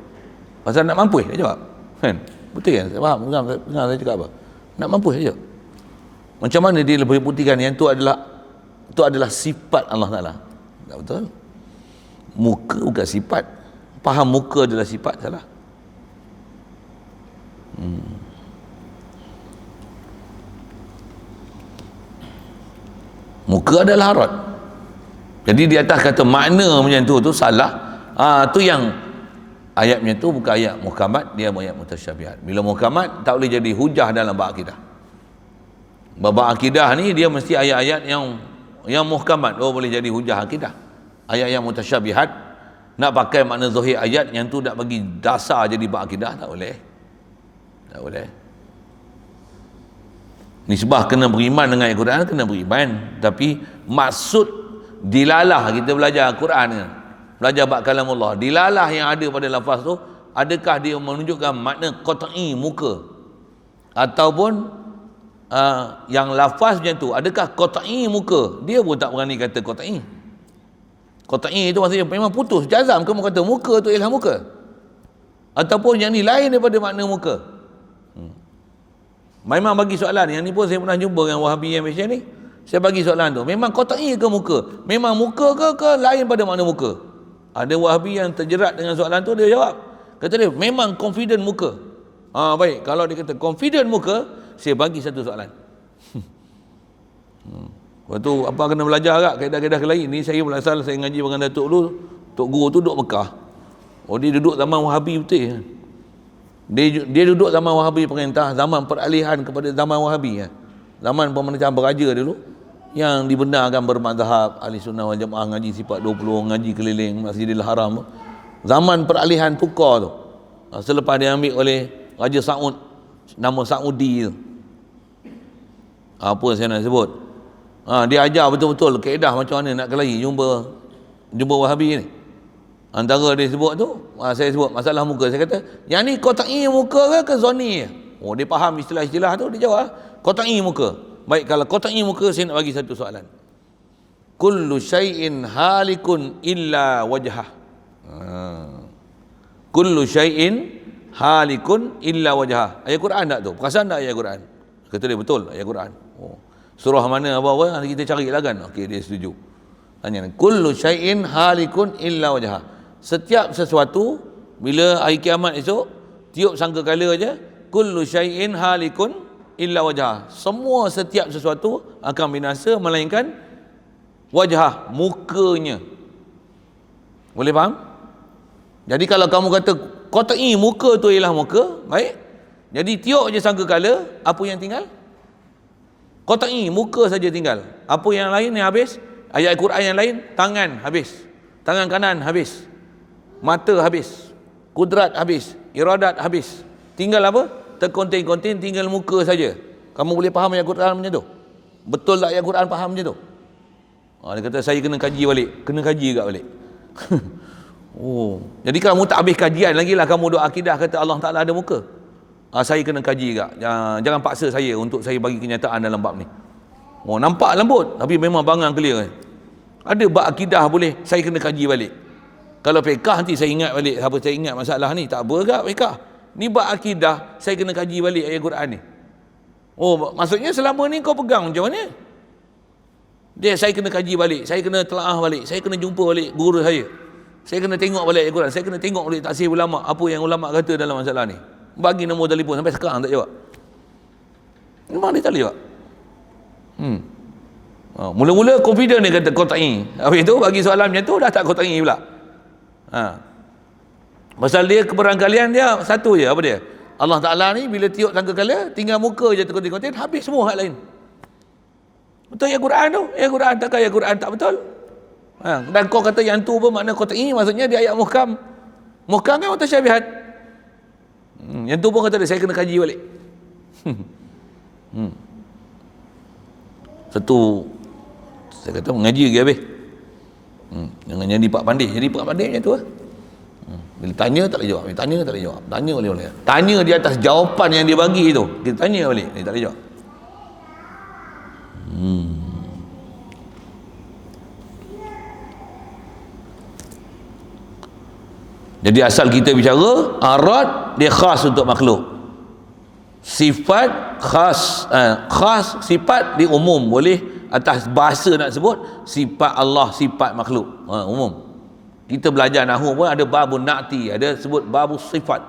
Pasal nak mampus dia jawab. Kan? Betul kan? Saya faham, dengar saya cakap apa. Nak mampus dia jawab. Macam mana dia lebih buktikan yang tu adalah sifat Allah Ta'ala. Tak betul. Muka bukan sifat. Faham muka adalah sifat, salah. muka adalah arad. Jadi di atas kata makna macam tu salah. Tu yang ayatnya tu bukan ayat muhkamat, dia ayat mutasyabihat. Bila muhkamat tak boleh jadi hujah dalam bab akidah. Bab akidah ni dia mesti ayat-ayat yang muhkamat boleh jadi hujah akidah. Ayat yang mutasyabihat nak pakai makna zahir ayat yang tu nak bagi dasar jadi bab akidah, tak boleh. Tak boleh. Nisbah kena beriman dengan ayat Quran, kena beriman, tapi maksud dilalah kita belajar Quran kan, belajar bab kalamullah, dilalah yang ada pada lafaz tu, adakah dia menunjukkan makna qat'i muka, ataupun yang lafaz macam tu adakah qat'i muka, dia pun tak berani kata qat'i. Qat'i itu maksudnya memang putus jazam, kamu kata muka tu ialah muka, ataupun yang ni lain daripada makna muka. Memang bagi soalan, yang ni pun saya pernah jumpa dengan Wahabi yang macam ni. Saya bagi soalan tu, memang qat'i ke muka? Memang muka ke lain pada makna muka? Ada Wahabi yang terjerat dengan soalan tu, dia jawab, kata dia memang confident muka. Baik, kalau dia kata confident muka, saya bagi satu soalan. Lepas tu apa kena belajar agak kaedah-kaedah lain ni. Saya berasal, saya ngaji dengan Datuk dulu, Tok Guru tu duduk Mekah. Dia duduk zaman Wahabi betul. Dia duduk zaman Wahabi perintah, zaman peralihan kepada zaman Wahabi zaman pemerintahan beraja dulu, yang dibenarkan bermazhab Ahli Sunnah wal Jamaah, ngaji sifat 20, ngaji keliling Masjidil Haram. Zaman peralihan tukar tu, selepas dia ambil oleh Raja Saud, nama Saudi tu, apa saya nak sebut, dia ajar betul-betul kaedah macam mana nak kelahi jumpa Wahabi ni. Antara dia sebut tu, saya sebut masalah muka, saya kata yang ni qat'i muka ke zoni? Dia faham istilah-istilah tu, dia jawab qat'i muka. Baik, kalau qat'i muka, saya nak bagi satu soalan. Kullu syai'in halikun illa wajhah. Kullu syai'in halikun illa wajhah. Ayat Quran tak tu? Perasan tak ayat Quran? Kata dia betul, ayat Quran. Surah mana apa-apa kita carilah kan. Okey, dia setuju. Tanya, kullu syai'in halikun illa wajhah. Setiap sesuatu bila hari kiamat esok, tiup sangkakala aja, kullu syai'in halikun illa wajhah. Semua setiap sesuatu akan binasa melainkan wajhah, mukanya. Boleh faham? Jadi kalau kamu kata qat'i muka tu ialah muka, baik. Jadi tiup je sangkakala, apa yang tinggal? Qat'i muka saja tinggal. Apa yang lain yang habis? Ayat Quran yang lain, tangan habis, tangan kanan habis, mata habis, kudrat habis, iradat habis. Tinggal apa? Terkonten-konten, tinggal muka saja. Kamu boleh faham ayat Quran macam tu? Betul tak ayat Quran faham macam tu? Dia kata saya kena kaji balik. Kena kaji juga balik. Jadi kamu tak habis kajian lagi lah, kamu duk akidah kata Allah Ta'ala ada muka. Saya kena kaji juga. Jangan paksa saya untuk saya bagi kenyataan dalam bab ni. Nampak lembut tapi memang bangang clear. Ada bab akidah boleh saya kena kaji balik. Kalau fiqah nanti saya ingat balik apa saya ingat masalah ni, tak apa gak fiqah. Ni bab akidah saya kena kaji balik ayat Quran ni. Maksudnya selama ni kau pegang macam mana? Saya kena kaji balik, saya kena telaah balik, saya kena jumpa balik guru saya. Saya kena tengok balik ayat Quran, saya kena tengok balik taksir ulama, apa yang ulama kata dalam masalah ni. Bagi nombor telefon sampai sekarang tak jawab. Memang dia tak jawab. Mula-mula confident dia kata qat'i. Habis tu bagi soalan macam tu dah tak qat'i pula. Pasal dia keberangkalian dia satu je, apa dia? Allah Ta'ala ni bila tiup sangkakala tinggal muka je terkonten-konten, habis semua hal lain. Betul ayat Quran tu? Ayat Quran takkan ayat Quran tak betul? Dan kau kata yang tu bermakna qat'i, maksudnya dia ayat muhkam. Muhkam kan mutasyabihat. Yang tu pun kata dia saya kena kaji balik. Satu saya kata mengaji lagi habis. Jangan jadi pak pandai. Jadi pak pandai macam tu lah. Bila tanya tak boleh jawab. Bila tanya tak boleh jawab. Tanya boleh. Tanya di atas jawapan yang dia bagi tu. Kita tanya balik. Dia tak boleh jawab. Jadi asal kita bicara arad dia khas untuk makhluk. Sifat khas sifat di umum, boleh atas bahasa nak sebut sifat Allah, sifat makhluk, umum. Kita belajar nahwu pun ada babun na'ti, ada sebut babu sifat.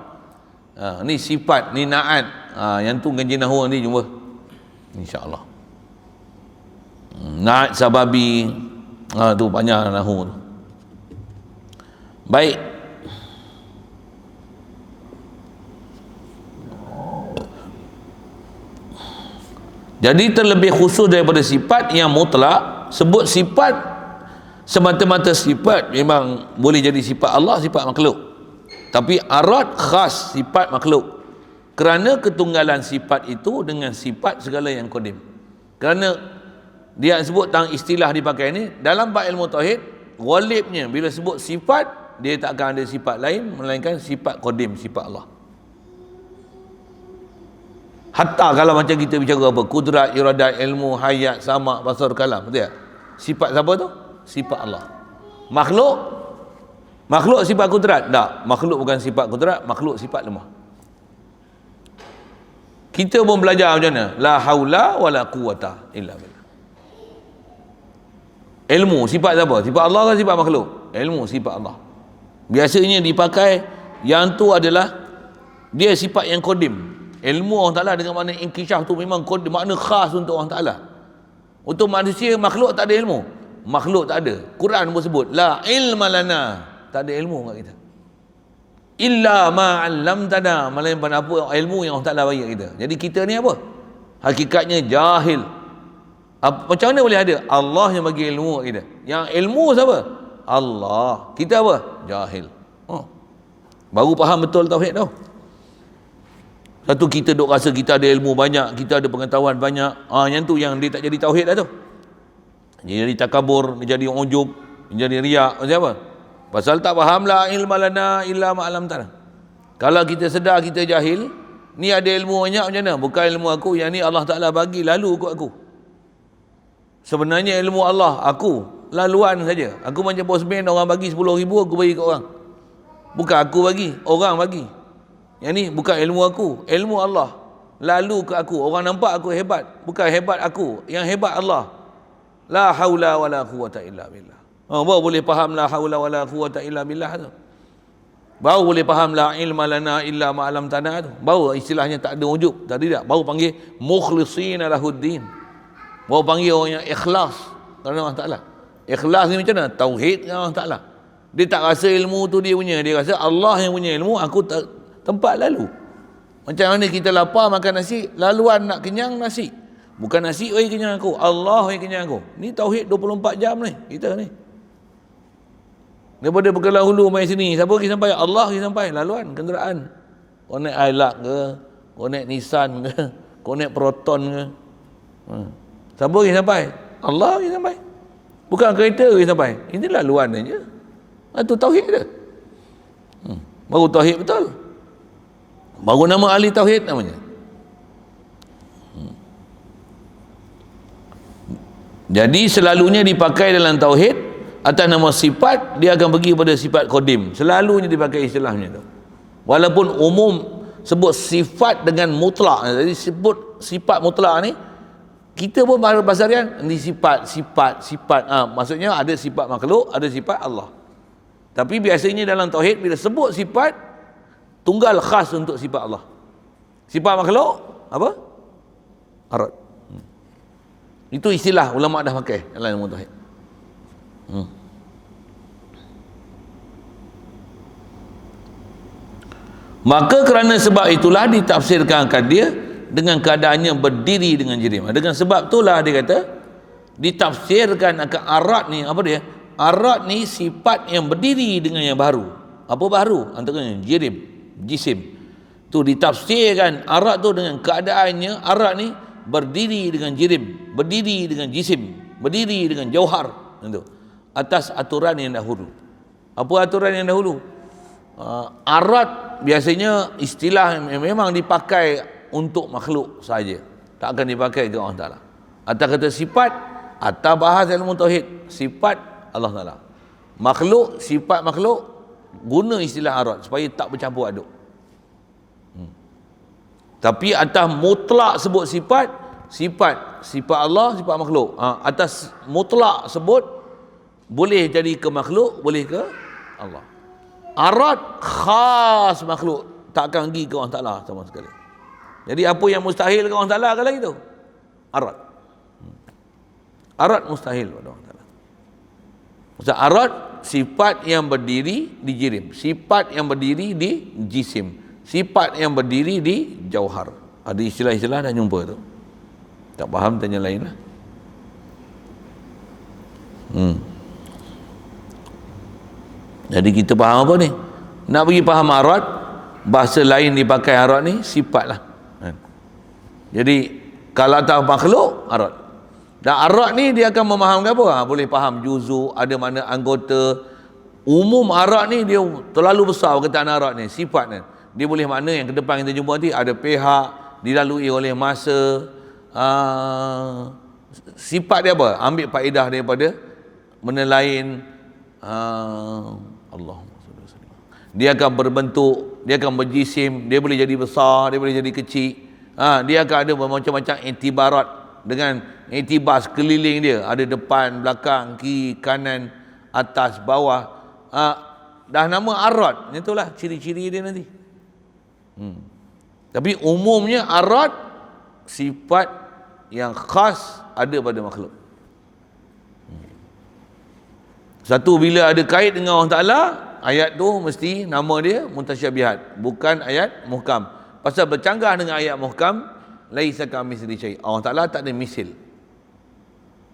Ni sifat, ni na'at. Yang tu ngaji nahwu nanti jumpa insya-Allah. Naat sababi, tu banyak nahu tu. Baik. Jadi terlebih khusus daripada sifat yang mutlak, sebut sifat semata-mata sifat memang boleh jadi sifat Allah, sifat makhluk. Tapi arad khas sifat makhluk. Kerana ketunggalan sifat itu dengan sifat segala yang qadim. Kerana dia sebut tentang istilah dipakai ni dalam bab ilmu tauhid, ghalibnya bila sebut sifat dia tak akan ada sifat lain melainkan sifat qadim, sifat Allah. Hatta kalau macam kita bicara apa, kudrat, iradat, ilmu, hayat, sama, basar, kalam, betul tak? Sifat siapa tu? Sifat Allah. Makhluk sifat kudrat? Tak, makhluk bukan sifat kudrat, makhluk sifat lemah. Kita pun belajar macam mana? La haula wala quwata illa billah. Ilmu sifat siapa? Sifat Allah ke sifat makhluk? Ilmu sifat Allah. Biasanya dipakai yang tu adalah dia sifat yang qadim. Ilmu Allah Ta'ala dengan makna inkishaf tu memang makna khas untuk Allah Ta'ala. Untuk manusia, makhluk tak ada ilmu. Makhluk tak ada. Quran pun sebut la ilma lana, tak ada ilmu kat kita. Illa ma'allamtana, melainkan apa ilmu yang Allah Ta'ala bagi kat kita. Jadi kita ni apa? Hakikatnya jahil. Macam mana boleh ada? Allah yang bagi ilmu kat kita. Yang ilmu siapa? Allah. Kita apa? Jahil. Baru faham betul tauhid tau. Satu, kita duk rasa kita ada ilmu banyak, kita ada pengetahuan banyak. Yang tu yang dia tak jadi tauhid dah tu. Dia jadi takabur, dia jadi ujub, dia jadi riak. Macam apa? Pasal tak faham la ilma lana illa ma'alam tanah. Kalau kita sedar kita jahil, ni ada ilmu banyak macam mana? Bukan ilmu aku, yang ni Allah Ta'ala bagi lalu ikut aku. Sebenarnya ilmu Allah, aku laluan saja. Aku macam postman, orang bagi 10,000, aku bagi kat orang. Bukan aku bagi, orang bagi. Yang ni bukan ilmu aku, ilmu Allah lalu ke aku. Orang nampak aku hebat, bukan hebat aku, yang hebat Allah. La haula wala quwata illa billah. Baru boleh faham la haula wala quwata illa billah tu. Baru boleh faham la ilma lana illa ma'alam tanah tu. Baru istilahnya tak ada wujud, tak ada. Baru panggil mukhlishina lahuddin. Baru panggil orang yang ikhlas kerana Allah Ta'ala. Ikhlas ni macam mana? Tauhid dengan Allah Ta'ala. Dia tak rasa ilmu tu dia punya, dia rasa Allah yang punya ilmu, aku tempat lalu. Macam mana kita lapar makan nasi, laluan nak kenyang nasi. Bukan nasi oi kenyang aku, Allah oi kenyang aku. Ni tauhid 24 jam ni kita ni. Daripada Pekelang Hulu mai sini, siapa pergi sampai? Allah pergi sampai, laluan kenderaan. Kau naik Hilux ke, kau naik Nissan ke, kau naik Proton ke. Siapa pergi sampai? Allah pergi sampai. Bukan kereta pergi sampai. Ini laluan aja. Itu tauhid dia. Baru tauhid betul. Baru nama ahli tauhid namanya. Jadi selalunya dipakai dalam tauhid atas nama sifat, dia akan pergi pada sifat qadim. Selalunya dipakai istilahnya tu. Walaupun umum sebut sifat dengan mutlak. Jadi sebut sifat mutlak ni, kita pun bahasa harian ni sifat. Maksudnya ada sifat makhluk, ada sifat Allah. Tapi biasanya dalam tauhid bila sebut sifat, tunggal khas untuk sifat Allah. Sifat makhluk apa? Arad. Itu istilah ulama dah pakai dalam ilmu tauhid. Maka kerana sebab itulah ditafsirkan dia dengan keadaannya berdiri dengan jirim. Dengan sebab itulah dia kata ditafsirkan akan arad ni, apa dia? Arad ni sifat yang berdiri dengan yang baru. Apa baru? Antaranya jirim, jisim. Tu ditafsirkan arad tu dengan keadaannya arad ni berdiri dengan jirim, berdiri dengan jisim, berdiri dengan jauhar, itu atas aturan yang dahulu. Apa aturan yang dahulu? Arad biasanya istilah yang memang dipakai untuk makhluk saja, tak akan dipakai ke Allah Ta'ala. Atas kata sifat, atas bahas ilmu tauhid, sifat Allah Ta'ala. Makhluk, sifat makhluk, guna istilah arad supaya tak bercampur aduk. Tapi atas mutlak sebut sifat Allah, sifat makhluk. Atas mutlak sebut boleh jadi ke makhluk, boleh ke Allah. Arad khas makhluk, tak akan pergi ke Allah Ta'ala sama sekali. Jadi apa yang mustahil ke Allah Ta'ala kalau itu? Arad. Arad mustahil pada Allah Ta'ala. Maksud arad, sifat yang berdiri di jirim, sifat yang berdiri di jisim, sifat yang berdiri di jauhar. Ada istilah-istilah dah jumpa tu. Tak faham tanya lain lah. Jadi kita faham apa ni? Nak bagi faham arad, bahasa lain dipakai arad ni, sifat lah. Jadi kalau atas makhluk, arad. Dan arad ni dia akan memahamkan apa? Boleh faham juzu, ada mana anggota. Umum arad ni dia terlalu besar perkataan arad ni, sifat ni. Dia boleh makna yang ke depan kita jumpa nanti, ada pihak, dilalui oleh masa. Sifat dia apa? Ambil faedah daripada benda lain. Dia akan berbentuk, dia akan berjisim, dia boleh jadi besar, dia boleh jadi kecil. Dia akan ada macam-macam iktibarat dengan iktibar sekeliling dia, ada depan, belakang, kiri, kanan, atas, bawah. Dah nama arad, itulah ciri-ciri dia nanti. Tapi umumnya arad sifat yang khas ada pada makhluk. Satu, bila ada kait dengan Allah Ta'ala, ayat tu mesti nama dia mutasyabihat, bukan ayat muhkam. Pasal bercanggah dengan ayat muhkam, laisa kamitslihi syai'. Allah Ta'ala tak ada misil.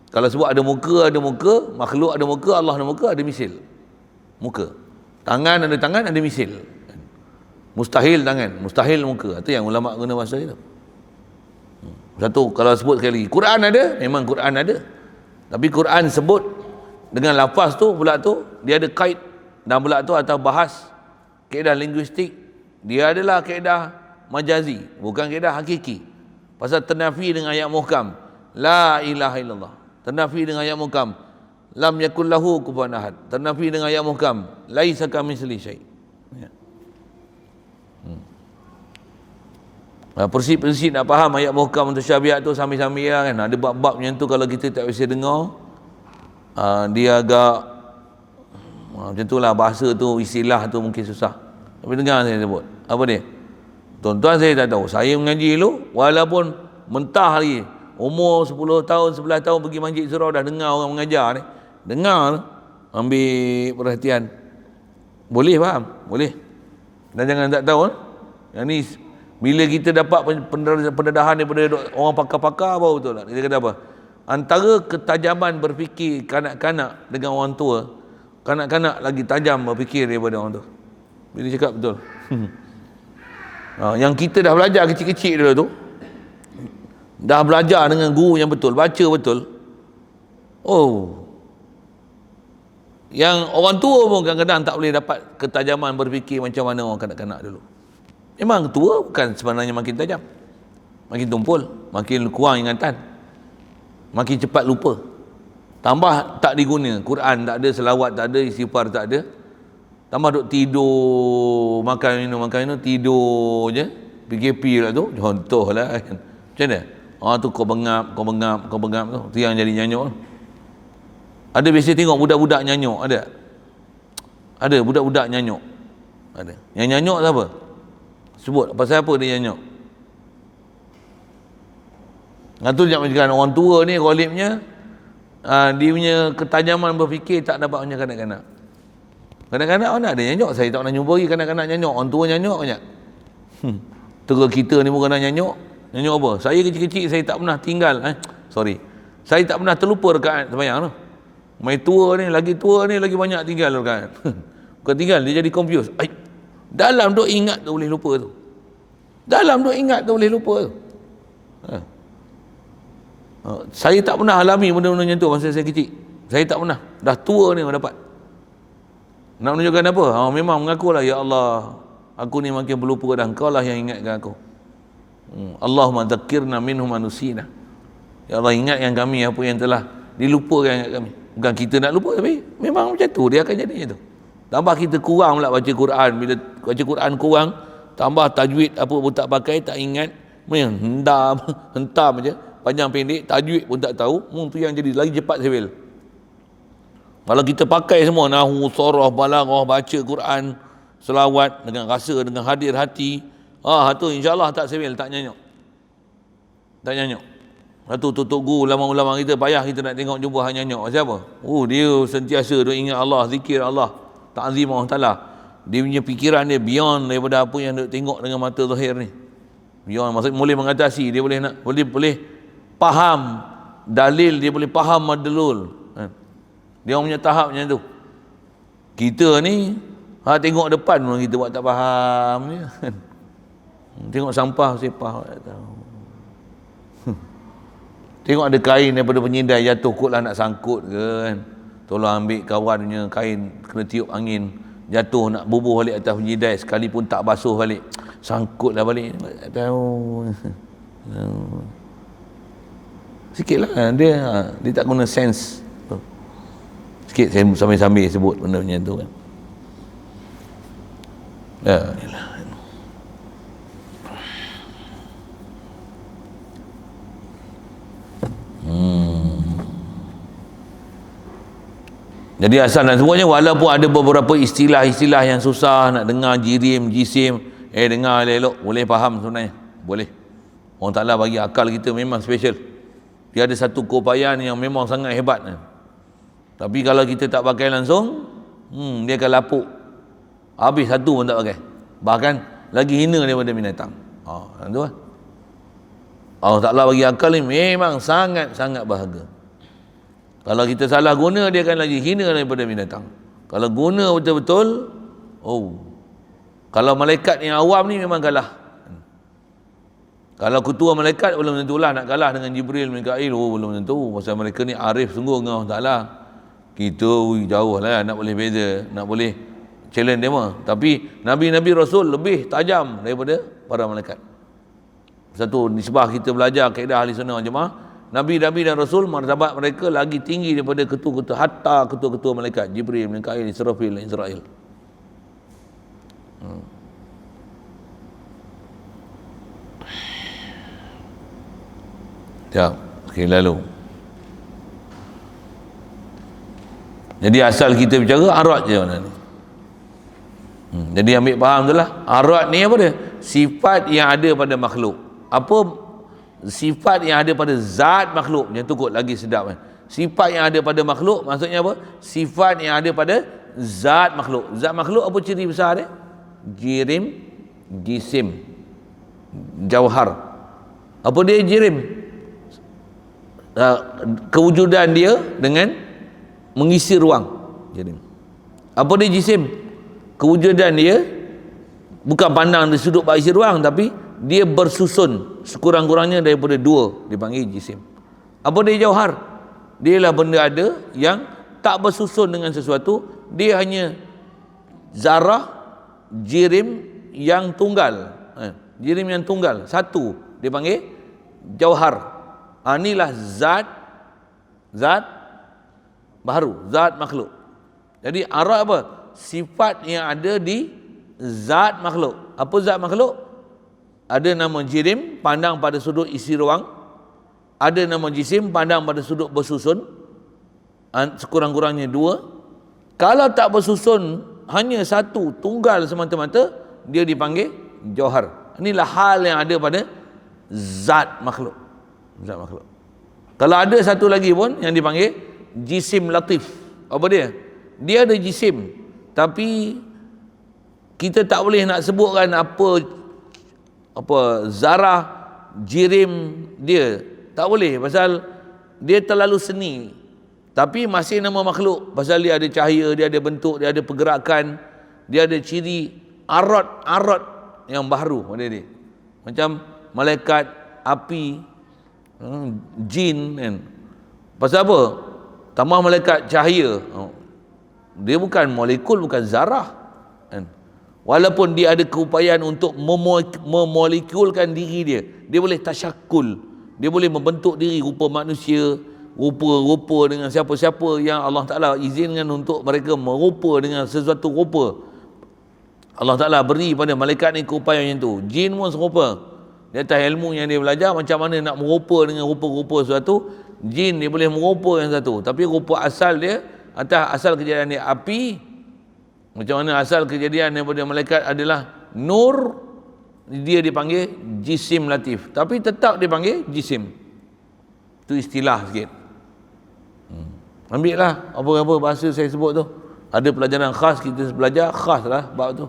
Kalau sebut ada muka, makhluk ada muka, Allah ada muka, ada misil. Muka. Tangan ada tangan, ada misil. Mustahil tangan, mustahil muka. Itu yang ulama guna bahasa itu. Satu, kalau sebut sekali, Quran ada, memang Quran ada. Tapi Quran sebut dengan lafaz tu, pula tu, dia ada kait. Dan pula tu atau bahas kaedah linguistik, dia adalah kaedah majazi, bukan kaedah hakiki. Pasal ternafi dengan ayat muhkam, la ilaha illallah. Ternafi dengan ayat muhkam, lam yakul lahu kufuwan ahad. Ternafi dengan ayat muhkam, laisa kamitslihi syai'. Prinsip-prinsip nak faham ayat muhkam mutasyabihat tu sambil-sambil kan. Ada bab-bab macam tu kalau kita tak biasa dengar, dia agak macam tu lah, bahasa tu, istilah tu mungkin susah. Tapi dengar saya sebut, apa dia? Tuan-tuan saya tak tahu, saya mengaji dulu, walaupun mentah lagi, umur 10 tahun, 11 tahun pergi masjid surau, dah dengar orang mengajar ni, dengar, ambil perhatian, boleh faham? Boleh. Dan jangan tak tahu, yang ni bila kita dapat pendedahan daripada orang pakar-pakar, baru betul tak? Dia kata apa? Antara ketajaman berfikir kanak-kanak dengan orang tua, kanak-kanak lagi tajam berfikir daripada orang tua. Bila cakap betul. Yang kita dah belajar kecil-kecil dulu tu, dah belajar dengan guru yang betul, baca betul. Yang orang tua pun kadang-kadang tak boleh dapat ketajaman berfikir macam mana orang kanak-kanak dulu. Memang tua bukan sebenarnya makin tajam, makin tumpul, makin kurang ingatan, makin cepat lupa. Tambah tak diguna, Quran tak ada, selawat tak ada, istighfar tak ada. Tambah duk tidur, makan minum, tidur je. PKP lah tu, contoh lah kan. Macam mana? Tu kau bengap tu. Tu yang jadi nyanyuk. Ada biasa tengok budak-budak nyanyuk, ada? Ada budak-budak nyanyuk. Ada. Yang nyanyuk siapa? Sebut, pasal apa dia nyanyuk? Tu dia macam orang tua ni, ghalibnya, dia punya ketajaman berfikir tak dapat macam kanak-kanak. Kanak-kanak mana ada nyanyuk? Saya tak pernah jumpa lagi kanak-kanak nyanyuk. Orang tua nyanyuk banyak. Terus kita ni bukan nak nyanyuk. Nyanyuk apa? Saya kecil-kecil saya tak pernah tinggal. Saya tak pernah terlupa rakaat sembahyang tu. Mai tua ni lagi banyak tinggal rakaat. Bukan tinggal, dia jadi confused. Dalam duk ingat tu boleh lupa tu. Saya tak pernah alami benda-benda macam tu masa saya kecil. Saya tak pernah. Dah tua ni dapat. Nak menunjukkan apa? Memang mengakulah, ya Allah, aku ni makin berlupa dah, Engkau lah yang ingatkan aku. Allahumma dzakirna minhum manusina. Ya Allah, ingatkan kami apa yang telah dilupakan kat kami. Bukan kita nak lupa, tapi memang macam tu, dia akan jadi macam tu. Tambah kita kurang pula baca Quran. Bila baca Quran kurang, tambah tajwid apa pun tak pakai, tak ingat, hentam je, panjang pendek, tajwid pun tak tahu. Tu yang jadi lagi cepat sewel. Kalau kita pakai semua nahwu, sharah, balaghah, baca Quran, selawat dengan rasa, dengan hadir hati, tu insya-Allah tak sewel, tak nyanyuk. Satu tutup guru ulama-ulama kita payah kita nak tengok jumpa hang nyanyok. Siapa? Dia sentiasa duk ingat Allah, zikir Allah, ta'zim Allah Taala. Dia punya fikiran dia beyond daripada apa yang duk tengok dengan mata zahir ni. Beyond, maksud boleh mengatasi, dia boleh faham dalil, dia boleh faham madlul. Dia orang punya tahap macam tu. Kita ni tengok depan pun kita buat tak faham ni. Tengok sampah sepah tak tahu. Tengok ada kain daripada penyindai jatuh, kotlah nak sangkut ke kan. Tolong ambil kawan punya kain, kena tiup angin, jatuh nak bubuh balik atas penyindai, sekalipun tak basuh balik, sangkutlah balik. Tak tahu. Sikitlah dia tak guna sense. Sikit saya sambil-sambil sebut benda macam tu kan. Yalah. Jadi asal dan semuanya, walaupun ada beberapa istilah-istilah yang susah nak dengar, jirim, jisim, dengar elok, boleh faham sebenarnya, boleh. Allah Ta'ala bagi akal kita memang special. Dia ada satu keupayaan yang memang sangat hebat. Tapi kalau kita tak pakai langsung, dia akan lapuk. Habis satu pun tak pakai. Bahkan lagi hina daripada binatang. Itu lah. Allah Ta'ala bagi akal ni memang sangat-sangat berharga. Kalau kita salah guna, dia akan lagi hina daripada binatang. Kalau guna betul-betul, kalau malaikat yang awam ni memang kalah. Kalau ketua malaikat belum tentulah nak kalah dengan Jibril, Mikail, belum tentu. Pasal mereka ni arif sungguh dengan Allah Ta'ala. Kita jauh lah, nak boleh beza, nak boleh challenge dia mah. Tapi Nabi-Nabi Rasul lebih tajam daripada para malaikat. Satu nisbah kita belajar kaedah ahli sunnah wal jamaah, Nabi-Nabi dan Rasul martabat mereka lagi tinggi daripada ketua-ketua, hatta ketua-ketua malaikat, Jibril, Mikail, Israfil, Israel. Ya, okey, lalu. Jadi asal kita bicara arat je mana ni. Jadi ambil faham tu lah. Arat ni apa dia? Sifat yang ada pada makhluk. Apa sifat yang ada pada zat makhluk? Yang tu kot lagi sedap kan. Sifat yang ada pada makhluk maksudnya apa? Sifat yang ada pada zat makhluk. Zat makhluk apa ciri besar dia? Jirim, jisim, jauhar. Apa dia jirim? Kewujudan dia dengan mengisi ruang. Jirim. Apa dia jisim? Kewujudan dia bukan pandang dari sudut isi ruang, tapi dia bersusun sekurang-kurangnya daripada dua, dipanggil jisim. Apa dia jauhar? Dia lah benda ada yang tak bersusun dengan sesuatu, dia hanya zarah, jirim yang tunggal. Jirim yang tunggal, satu, dia panggil jauhar. Inilah zat baharu, zat makhluk. Jadi arat apa? Sifat yang ada di zat makhluk. Apa zat makhluk? Ada nama jirim, pandang pada sudut isi ruang. Ada nama jisim, pandang pada sudut bersusun. Sekurang-kurangnya dua. Kalau tak bersusun, hanya satu, tunggal semata-mata, dia dipanggil jauhar. Inilah hal yang ada pada zat makhluk. Zat makhluk. Kalau ada satu lagi pun yang dipanggil jisim latif. Apa dia? Dia ada jisim, tapi kita tak boleh nak sebutkan apa zarah jirim dia. Tak boleh, pasal dia terlalu seni. Tapi masih nama makhluk, pasal dia ada cahaya, dia ada bentuk, dia ada pergerakan, dia ada ciri arat yang baru pada dia. Macam malaikat, api, jin kan. Pasal apa? Tambah malaikat cahaya. Dia bukan molekul, bukan zarah kan. Walaupun dia ada keupayaan untuk memolekulkan diri dia, dia boleh tasyakul, dia boleh membentuk diri rupa manusia, rupa-rupa dengan siapa-siapa yang Allah Ta'ala izinkan untuk mereka merupa dengan sesuatu rupa. Allah Ta'ala beri pada malaikat ni keupayaan yang tu. Jin pun serupa. Di atas ilmu yang dia belajar macam mana nak merupa dengan rupa-rupa sesuatu, jin dia boleh merupa dengan satu. Tapi rupa asal dia, atas asal kejadian dia api, macam mana asal kejadian daripada malaikat adalah nur, dia dipanggil jisim latif, tapi tetap dipanggil jisim. Itu istilah sikit. Ambil lah apa-apa bahasa saya sebut tu. Ada pelajaran khas, kita belajar khas lah bab tu.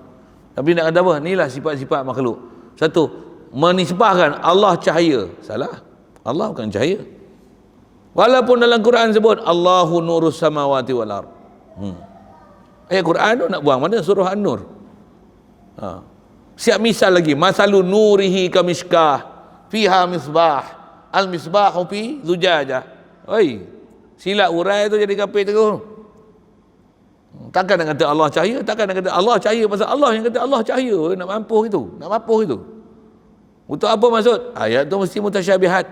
Tapi nak kata apa? Inilah sifat-sifat makhluk. Satu, menisbahkan Allah cahaya. Salah. Allah bukan cahaya. Walaupun dalam Quran sebut Allahu nurus samawati wal ard. Ayat Quran tu nak buang mana? Surah An-Nur. Siap misal lagi. Masalu nurihi kamishkah fiha misbah. Al-misbahu fi zujajah. Oi, silap urai tu jadi kafir terus. Takkan nak kata Allah cahaya, takkan nak kata Allah cahaya pasal Allah yang kata Allah cahaya. Nak mampu itu, nak mampu itu. Untuk apa maksud? Ayat tu mesti mutasyabihat.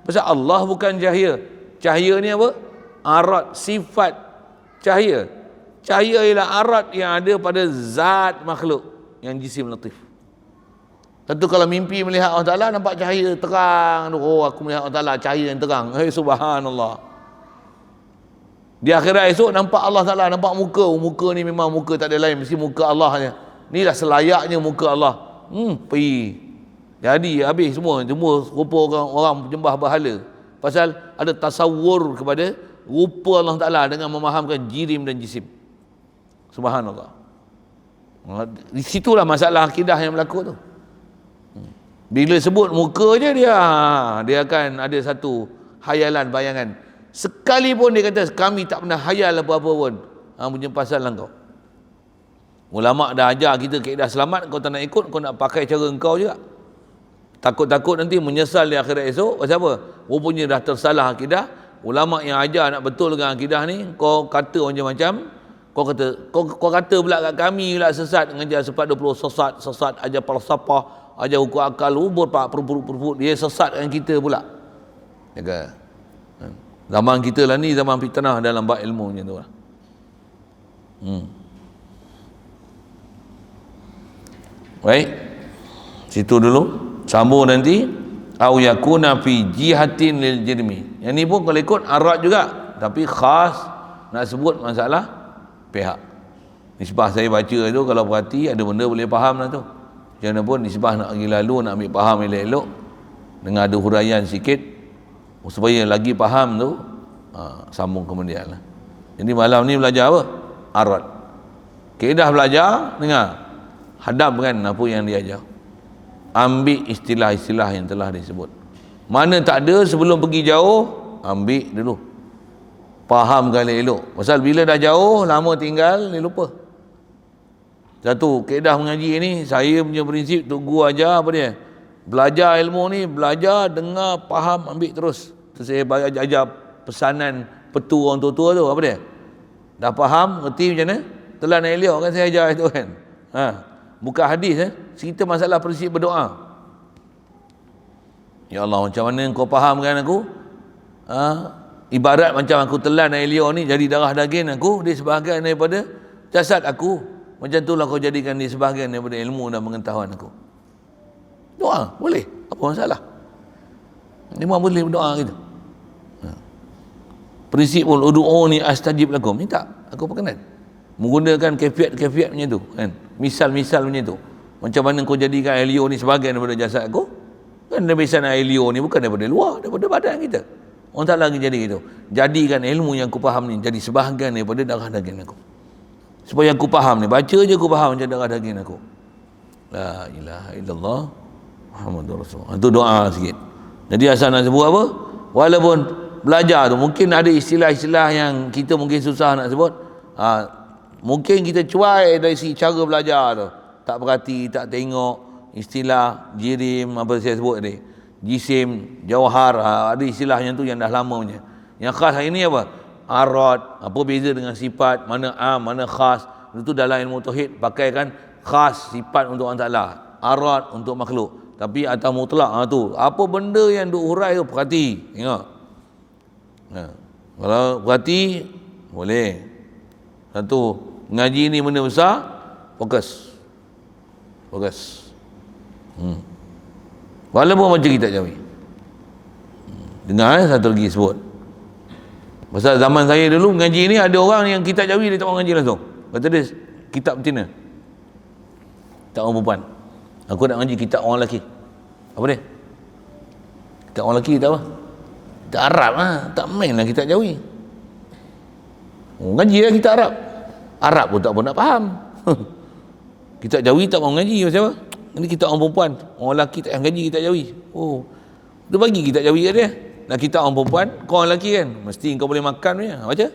Pasal Allah bukan cahaya. Cahaya ni apa? Arad, sifat cahaya. Cahaya ialah arad yang ada pada zat makhluk yang jisim latif. Tentu kalau mimpi melihat Allah Ta'ala nampak cahaya terang. Oh, aku melihat Allah Ta'ala cahaya yang terang. Hai subhanallah. Di akhirat esok nampak Allah Ta'ala, nampak muka. Muka ni memang muka tak ada lain, mesti muka Allah je. Inilah selayaknya muka Allah. Pergi. Jadi habis semua rupa orang penyembah berhala. Pasal ada tasawur kepada rupa Allah Ta'ala dengan memahamkan jirim dan jisim. Subhanallah. Di situlah masalah akidah yang berlaku tu. Bila sebut muka je dia akan ada satu hayalan, bayangan. Sekalipun dia kata kami tak pernah hayal apa-apa pun. Punya pasal lah kau. Ulama dah ajar kita kaedah selamat, kau tak nak ikut, kau nak pakai cara engkau juga. Takut-takut nanti menyesal di akhirat esok. Pasal apa? Rupanya dah tersalah akidah. Ulama yang ajar nak betul dengan akidah ni, kau kata macam-macam. Kau kata pula kat kami pula sesat, mengajar 420 sesat ajar falsafah, ajar hukum akal, ubur pak perut dia sesat dengan kita pula. Ya. Zaman kita lah ni zaman fitnah dalam bab ilmu macam tu lah. Baik. Situ dulu. Sambung nanti au yakuna fi jihatin lil jirmi. Yang ni pun kalau ikut arad juga, tapi khas nak sebut masalah pihak. Nisbah saya baca tu kalau perhati ada benda boleh faham lah tu. Macam mana pun nisbah nak pergi lalu, nak ambil faham elok-elok dengan ada huraian sikit supaya lagi faham tu, sambung kemudian lah. Jadi malam ni belajar apa? Arad. Kaedah belajar, dengar, hadapkan apa yang diajar, ambil istilah-istilah yang telah disebut. Mana tak ada sebelum pergi jauh, ambil dulu, fahamkan elok. Pasal bila dah jauh, lama tinggal, dia lupa. Satu, kaedah mengaji ni, saya punya prinsip untuk guru ajar apa dia? Belajar ilmu ni, belajar, dengar, faham, ambil terus. Terus saya ajar pesanan petu orang tua-tua tu, apa dia? Dah faham, ngerti macam mana? Telan elok kan saya ajar itu kan. Bukan hadis, cerita masalah prinsip berdoa. Ya Allah, macam mana kau fahamkan aku? Ibarat macam aku telan air liur ni jadi darah daging aku, dia sebahagian daripada jasad aku. Macam itulah kau jadikan dia sebahagian daripada ilmu dan pengetahuan aku. Doa, boleh. Apa masalah? Dia memang boleh berdoa gitu. Prinsip ud'u'uni astajib lakum. Ni tak, aku perkenan. Menggunakan kefiat-kefiat macam tu kan. Misal-misal macam tu. Macam mana kau jadikan air liur ni sebahagian daripada jasad aku? Kan lebisan air liur ni bukan daripada luar, daripada badan kita. Orang tak lagi jadi gitu. Jadikan ilmu yang aku faham ni jadi sebahagian daripada darah daging aku. Supaya aku faham ni, baca je aku faham macam darah daging aku. La ilaha illallah Muhammadur Rasulullah. Itu doa sikit. Jadi asal nak sebut apa? Walaupun belajar tu mungkin ada istilah-istilah yang kita mungkin susah nak sebut. Mungkin kita cuai dari si cara belajar tu. Tak perhati, tak tengok istilah jirim apa saya sebut tadi. Jisim, jauhar, ada istilah yang tu yang dah lama punya. Yang khas hari ni apa? Arad, apa beza dengan sifat, mana am, mana khas. Itu dalam ilmu tauhid pakaikan khas sifat untuk Allah Ta'ala, arad untuk makhluk. Tapi atas mutlak tu, apa benda yang duk hurai tu perhati, tengok. Kalau perhati boleh. Satu, ngaji ni benda besar, fokus. Walaupun macam kita jauhi. Dengar satu lagi sebut. Pasal zaman saya dulu mengaji ni ada orang yang kitab jawi dia tak mau ngaji langsung. Kata dia kitab betina. Tak orang perempuan. Aku nak ngaji kitab orang lelaki. Apa dia? Kitab orang lelaki kitab apa? Kita Arab lah, tak main lah kita Jawi. Ngaji lah kita Arab. Arab pun tak pun nak faham. Kita Jawi tak mau ngaji macam apa? Ini kita orang perempuan, orang lelaki tak ngaji kita Jawi. Oh, dia bagi kita Jawi kat dia. Nah, kita orang perempuan, kau orang lelaki kan, mesti kau boleh makan punya. Baca.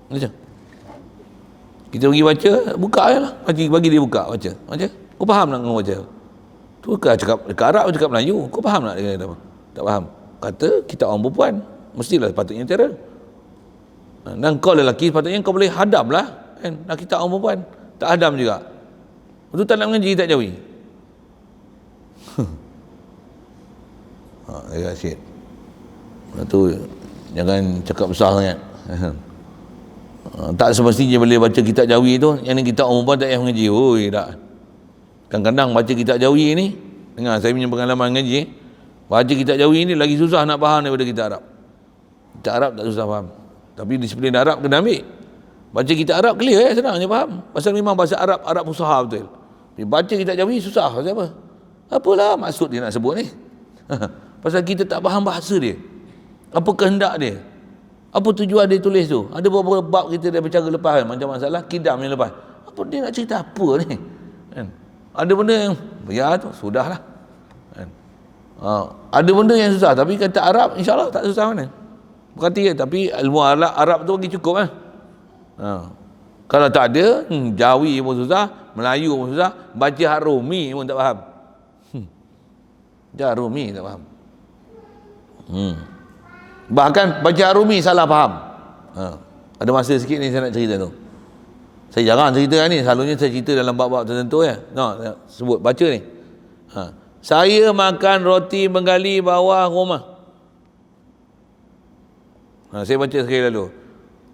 Baca. Kita pergi baca, buka je lah. Bagi dia buka, baca. Baca. Kau faham nak kau baca? Tu kan cakap dekat Arab, cakap Melayu. Kau faham tak dia kata apa? Tak faham. Kata kita orang perempuan, mestilah sepatutnya terror. Dan kau lelaki sepatutnya kau boleh hadam lah kan? Nak kita orang perempuan tak hadam juga. Itu tak nak mengaji tak Jawi. Ya asyik. Tu jangan cakap besar sangat. Tak semestinya boleh baca kitab Jawi tu. Yang ni kita orang perempuan tak payah mengaji. Oi tak. Kadang-kadang baca kitab Jawi ni, dengar saya punya pengalaman mengaji, baca kitab Jawi ni lagi susah nak faham daripada kitab Arab. Kitab Arab tak susah faham. Tapi disiplin Arab kena ambil. Baca kitab Arab clear senang je faham. Pasal memang bahasa Arab fusaha betul. Tapi baca kitab Jawi susah. Pasal apa? Apalah maksud dia nak sebut ni? Pasal kita tak faham bahasa dia. Apa kehendak dia? Apa tujuan dia tulis tu? Ada beberapa bab kita dah bercara lepas kan? Macam masalah kidam yang lepas. Apa dia nak cerita apa ni? Kan? Ada benda yang ya tu sudahlah. Kan? Ada benda yang susah tapi kata Arab insya-Allah tak susah mana. Berarti tapi ilmu Arab tu bagi cukup kan? Kalau tak ada, Jawi pun susah, Melayu pun susah, baca Harumi pun tak faham. Harumi tak faham. Bahkan baca Harumi salah faham. Ada masa sikit ni saya nak cerita tu. Saya jarang cerita ni, selalunya saya cerita dalam bab-bab tertentu ya. Sebut baca ni. Saya makan roti menggali bawah rumah. Saya baca sekali lalu.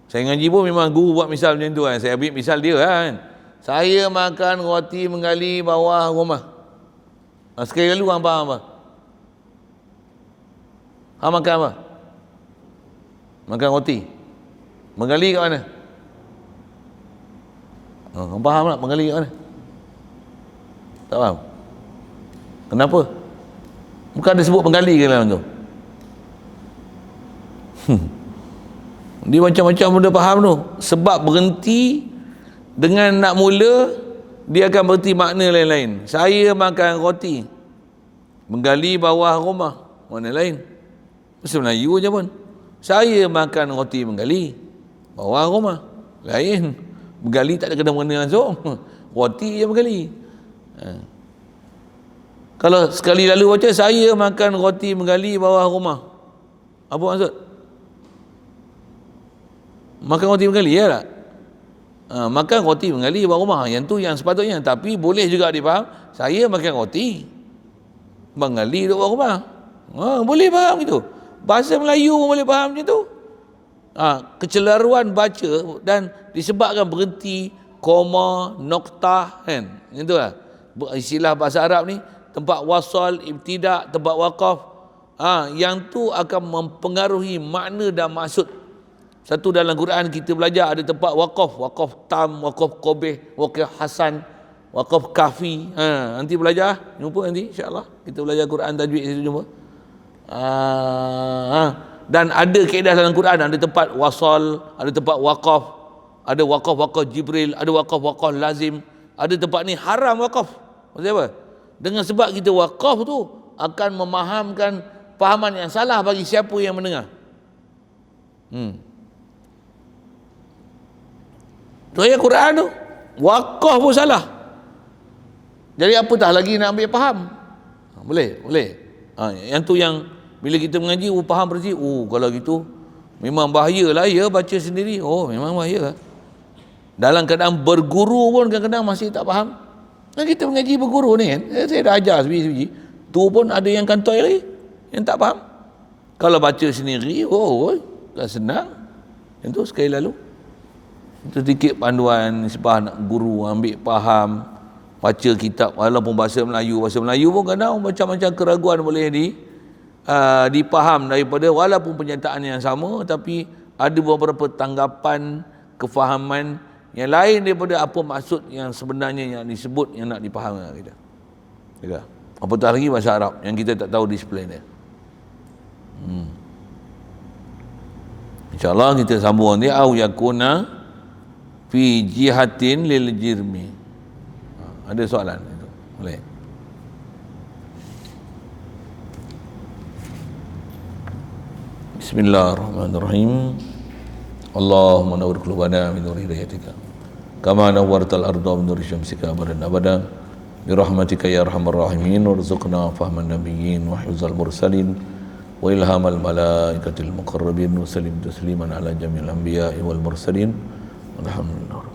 Saya ngaji pun memang guru buat misal macam tu kan. Saya ambil misal dia kan. Saya makan roti menggali bawah rumah. Sekali lalu hang faham apa? Hang makan apa? Makan roti. Menggali kat mana? Hang faham tak menggali kat mana? Tak faham? Kenapa? Bukan ada sebut menggali ke dalam tu? Dia macam-macam benda faham tu. Sebab berhenti dengan nak mula, dia akan berhenti makna lain-lain. Saya makan roti menggali bawah rumah, mana lain? Bahasa Melayu je pun. Saya makan roti menggali bawah rumah, lain. Menggali tak ada kena mengena langsung. Roti je menggali. Kalau sekali lalu baca saya makan roti menggali bawah rumah, apa maksud? Makan roti menggali ya tak? Makan roti menggali bawah rumah, yang tu yang sepatutnya. Tapi boleh juga dipaham saya makan roti menggali di bawah rumah. Boleh faham itu. Bahasa Melayu pun boleh faham macam tu. Kecelaruan baca dan disebabkan berhenti, koma, noktah kan, macam tu lah. Istilah bahasa Arab ni tempat wasal, ibtidak, tempat waqaf, yang tu akan mempengaruhi makna dan maksud. Satu dalam Quran kita belajar ada tempat waqaf, waqaf tam, waqaf qabih, waqaf hasan, waqaf kafi. Nanti belajar, jumpa nanti insya-Allah. Kita belajar Quran tajwid situ jumpa. Dan ada kaedah dalam Quran, ada tempat wasal, ada tempat waqaf, ada waqaf Jibril, ada waqaf lazim, ada tempat ni haram waqaf. Maksud apa? Dengan sebab kita waqaf tu akan memahamkan fahaman yang salah bagi siapa yang mendengar. Tu ayat Quran tu waqaf pun salah. Jadi apatah lagi nak ambil faham? Boleh. Yang tu yang bila kita mengaji faham pergi, kalau gitu memang bahayalah ya baca sendiri. Memang bahaya. Dalam keadaan berguru pun kadang-kadang masih tak faham. Kan kita mengaji berguru ni kan, saya dah ajar sebiji-sebiji, tu pun ada yang kantoi lagi yang tak faham. Kalau baca sendiri, tak senang. Itu sekali lalu. Itu sedikit panduan sebab nak guru ambil faham, baca kitab walaupun bahasa Melayu pun kadang macam-macam keraguan boleh dipaham daripada walaupun pernyataan yang sama, tapi ada beberapa tanggapan, kefahaman yang lain daripada apa maksud yang sebenarnya yang disebut, yang nak dipahami kita. Apatah lagi bahasa Arab yang kita tak tahu disiplin dia. InsyaAllah kita sambung nanti. Au yakuna fi jihatin lil jirmi. Ada soalan itu? Boleh? Bismillahirrahmanirrahim. Allahumma nawwir qulubana min nuri hidayatika kama nawwartal arda min nuri syamsika abadan abada bi rahmatika ya arhamar rahimin warzuqna fahman nabiyyin wa hifzal mursalin wa ilhamal malaikatil muqarrabin wa sallim tasliman ala jamil anbiya'i wal mursalin walhamdulillah.